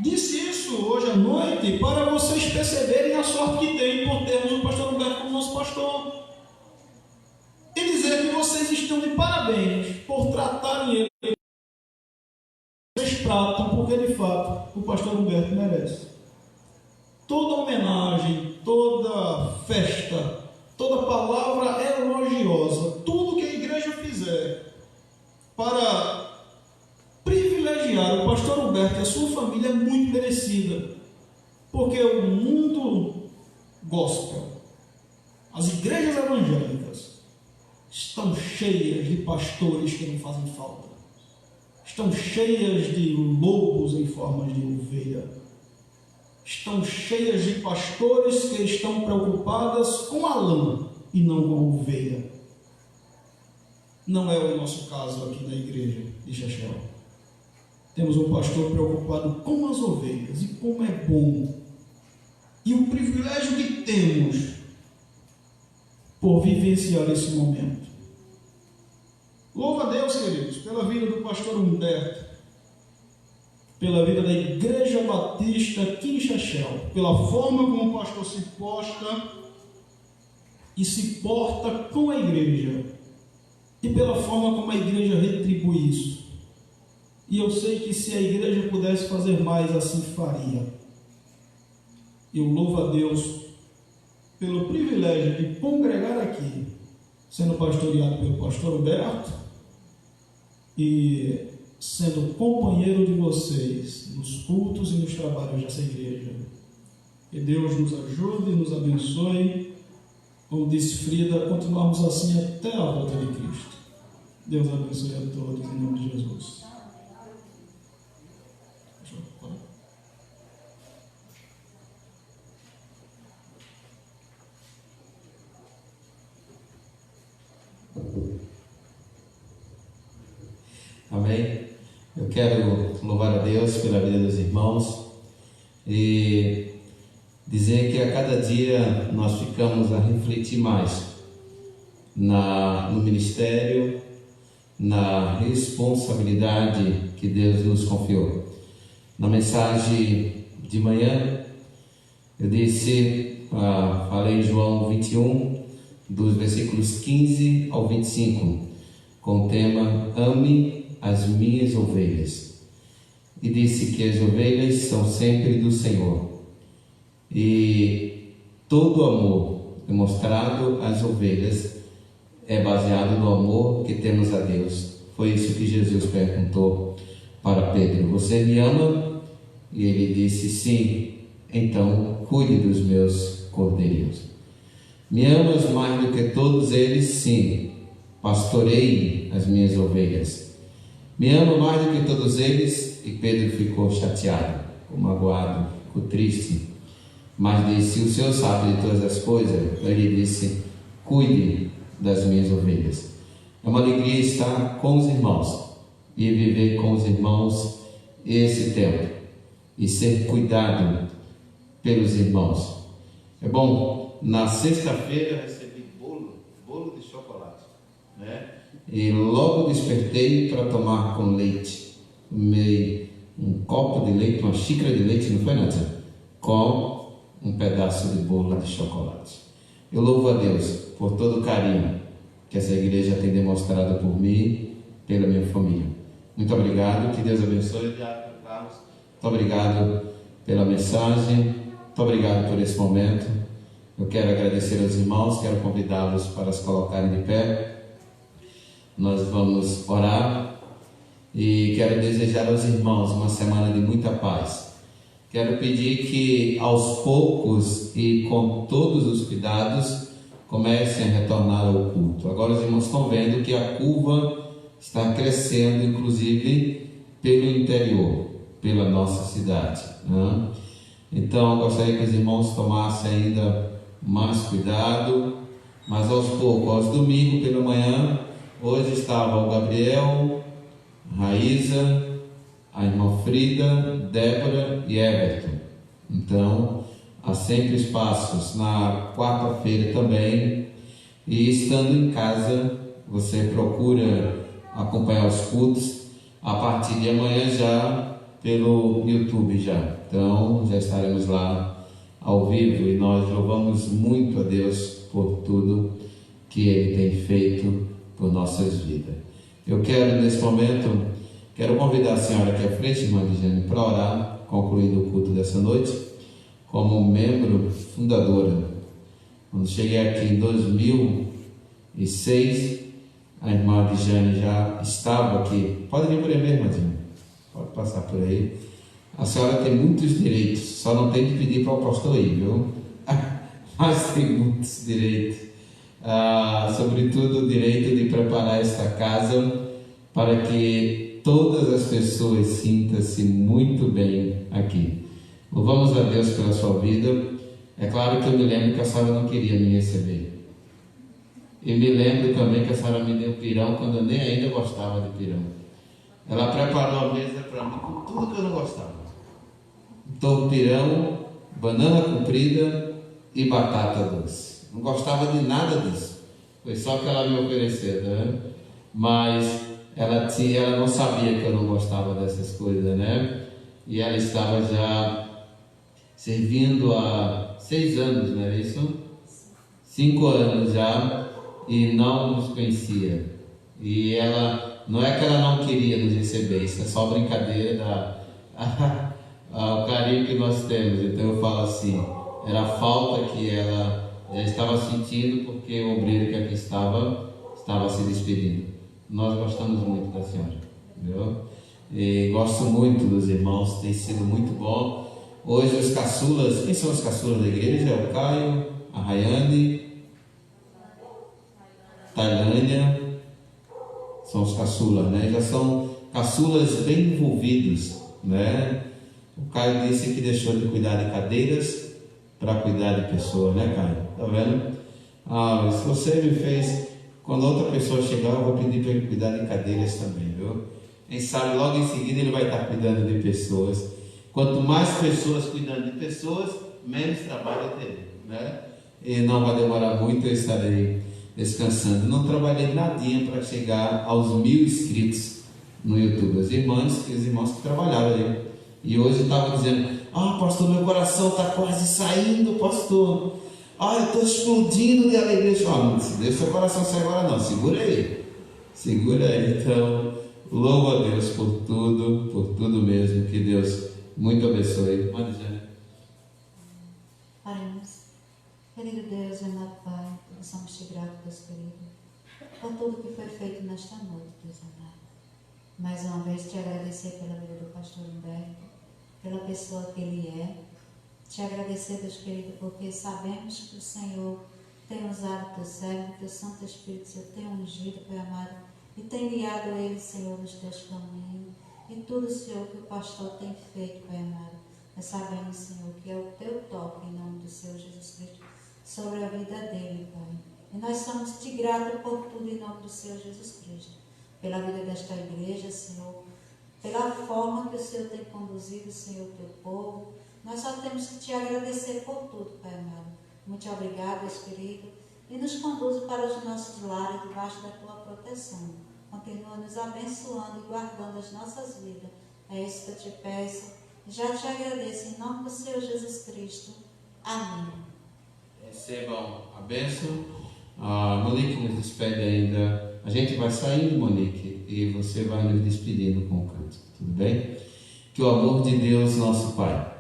Disse isso hoje à noite para vocês perceberem a sorte que tem por termos o pastor Humberto como nosso pastor. E dizer que vocês estão de parabéns por tratarem ele. Vocês tratam porque de fato o pastor Humberto merece. Toda homenagem, toda festa, toda palavra elogiosa, tudo que a igreja fizer para privilegiar o pastor Humberto e a sua família é muito merecida, porque o mundo gospel, as igrejas evangélicas estão cheias de pastores que não fazem falta, estão cheias de lobos em forma de ovelha, estão cheias de pastores que estão preocupadas com a lã e não com a ovelha. Não é o nosso caso aqui na igreja de Chechel. Temos um pastor preocupado com as ovelhas e como é bom. E o privilégio que temos por vivenciar esse momento. Louva a Deus, queridos, pela vida do pastor Humberto, pela vida da Igreja Batista aqui em Chechel, pela forma como o pastor se posta e se porta com a igreja, e pela forma como a igreja retribui isso. E eu sei que se a igreja pudesse fazer mais, assim faria. Eu louvo a Deus pelo privilégio de congregar aqui, sendo pastoreado pelo pastor Humberto e sendo companheiro de vocês nos cultos e nos trabalhos dessa igreja. Que Deus nos ajude e nos abençoe, como disse Frida, continuarmos assim até a volta de Cristo. Deus abençoe a todos em nome de Jesus.
Amém? Eu quero louvar a Deus pela vida dos irmãos e dizer que a cada dia nós ficamos a refletir mais no ministério, na responsabilidade que Deus nos confiou. Na mensagem de manhã, eu disse, falei em João 21, dos versículos 15 ao 25, com o tema Ame as minhas ovelhas. E disse que as ovelhas são sempre do Senhor. E todo amor demonstrado às ovelhas é baseado no amor que temos a Deus. Foi isso que Jesus perguntou para Pedro: você me ama? E ele disse: sim, então cuide dos meus cordeiros. Me amas mais do que todos eles? Sim, pastorei as minhas ovelhas. Me ama mais do que todos eles? E Pedro ficou chateado, ficou magoado, ficou triste. Mas disse: o Senhor sabe de todas as coisas. Ele disse: cuide das minhas ovelhas. É uma alegria estar com os irmãos e viver com os irmãos esse tempo e ser cuidado pelos irmãos. É bom, na sexta-feira eu recebi bolo de chocolate, né? E logo despertei para tomar com leite. Tomei um copo de leite, uma xícara de leite, não foi, Nádia? Com um pedaço de bolo de chocolate. Eu louvo a Deus por todo o carinho que essa igreja tem demonstrado por mim, pela minha família. Muito obrigado, que Deus abençoe. Carlos, muito obrigado pela mensagem, muito obrigado por esse momento. Eu quero agradecer aos irmãos, quero convidá-los para se colocarem de pé. Nós vamos orar e quero desejar aos irmãos uma semana de muita paz. Quero pedir que aos poucos e com todos os cuidados comecem a retornar ao culto. Agora os irmãos estão vendo que a curva está crescendo, inclusive pelo interior, pela nossa cidade, né? Então gostaria que os irmãos tomassem ainda mais cuidado, mas aos poucos, aos domingos pela manhã, hoje estava o Gabriel, Raíza, a irmã Frida, Débora e Everton. Então há sempre espaços na quarta-feira também. E estando em casa, você procura acompanhar os cultos a partir de amanhã já pelo YouTube já. Então já estaremos lá ao vivo e nós louvamos muito a Deus por tudo que Ele tem feito por nossas vidas. Eu quero nesse momento, convidar a senhora aqui à frente, irmã Ligiane, para orar, concluindo o culto dessa noite, como membro fundadora. Quando cheguei aqui em 2006, a irmã Ligiane já estava aqui. Pode vir por aí mesmo, irmãzinha. Pode passar por aí. A senhora tem muitos direitos, só não tem que pedir para o pastor ir, viu? Mas tem muitos direitos. Sobretudo o direito de preparar esta casa para que todas as pessoas sintam-se muito bem aqui. Louvamos a Deus pela sua vida. É claro que eu me lembro que a senhora não queria me receber. E me lembro também que a senhora me deu pirão quando eu nem ainda gostava de pirão. ela preparou a mesa para mim com tudo que eu não gostava. Torpirão, banana comprida e batata doce. Não gostava de nada disso. Foi só que ela me ofereceu, né? Mas ela não sabia que eu não gostava dessas coisas, né? E ela estava já servindo há 6 anos, não é isso? 5 anos já, e não nos conhecia. E ela, não é que ela não queria nos receber, isso é só brincadeira o carinho que nós temos. Então eu falo assim, era a falta que ela já estava sentindo porque o obreiro que aqui estava se despedindo. Nós gostamos muito da senhora, entendeu? E gosto muito dos irmãos, tem sido muito bom. Hoje os caçulas, quem são os caçulas da igreja? É o Caio, a Rayane, Tailândia, são os caçulas, né? Já são caçulas bem envolvidos, né? O Caio disse que deixou de cuidar de cadeiras para cuidar de pessoas, né, Caio? Tá vendo? Se você me fez, quando outra pessoa chegar, eu vou pedir para ele cuidar de cadeiras também, viu? Quem sabe logo em seguida ele vai estar cuidando de pessoas. Quanto mais pessoas cuidando de pessoas, menos trabalho eu terei, né? E não vai demorar muito, eu estarei descansando. Não trabalhei nadinha para chegar aos 1000 inscritos no YouTube. Os irmãos que trabalharam ali. E hoje estavam dizendo: pastor, meu coração está quase saindo, pastor. Eu estou explodindo de alegria. Não deixa o coração sair agora não, segura aí. Então, louvo a Deus por tudo mesmo. Que Deus muito abençoe. Manda, Jane.
Oremos. Querido Deus, amado Pai, somos te gratos, Deus querido, por tudo que foi feito nesta noite, Deus amado. Mais uma vez te agradecer pela vida do pastor Humberto, pela pessoa que ele é. Te agradecer, Deus querido, porque sabemos que o Senhor tem usado teu servo, teu Santo Espírito, Senhor, tem ungido, Pai amado, e tem guiado ele, Senhor, nos teus caminhos. E tudo, Senhor, que o pastor tem feito, Pai amado, nós sabemos, Senhor, que é o teu toque em nome do Senhor Jesus Cristo sobre a vida dele, Pai. E nós somos te gratos por tudo em nome do Senhor Jesus Cristo, pela vida desta igreja, Senhor, pela forma que o Senhor tem conduzido, Senhor, o teu povo. Nós só temos que te agradecer por tudo, Pai amado. Muito obrigado, Espírito, e nos conduz para os nossos lares debaixo da tua proteção. Continua nos abençoando e guardando as nossas vidas. É isso que eu te peço. Já te agradeço em nome do Senhor Jesus Cristo. Amém.
Recebam a bênção. Monique nos despede ainda. A gente vai saindo, Monique, e você vai nos despedindo com o canto. Tudo bem? Que o amor de Deus, nosso Pai,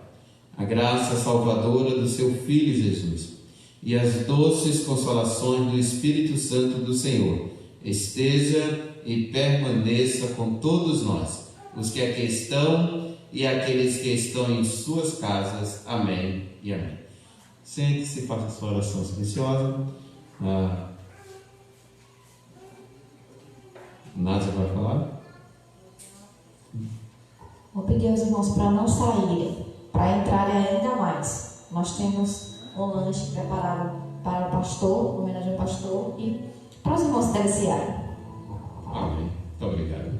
a graça salvadora do seu Filho Jesus e as doces consolações do Espírito Santo do Senhor esteja e permaneça com todos nós, os que aqui estão e aqueles que estão em suas casas. Amém e amém. Sente-se, faça a sua oração silenciosa. Nádia vai falar?
Vou pedir aos irmãos para não saírem, para entrarem ainda mais. Nós temos um lanche preparado para o pastor, homenagem ao pastor, e para os irmãos deliciarem.
Amém. Muito obrigado.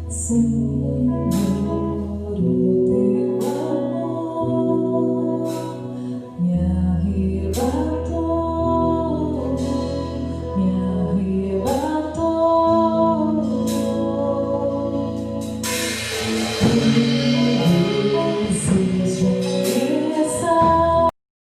Senhor.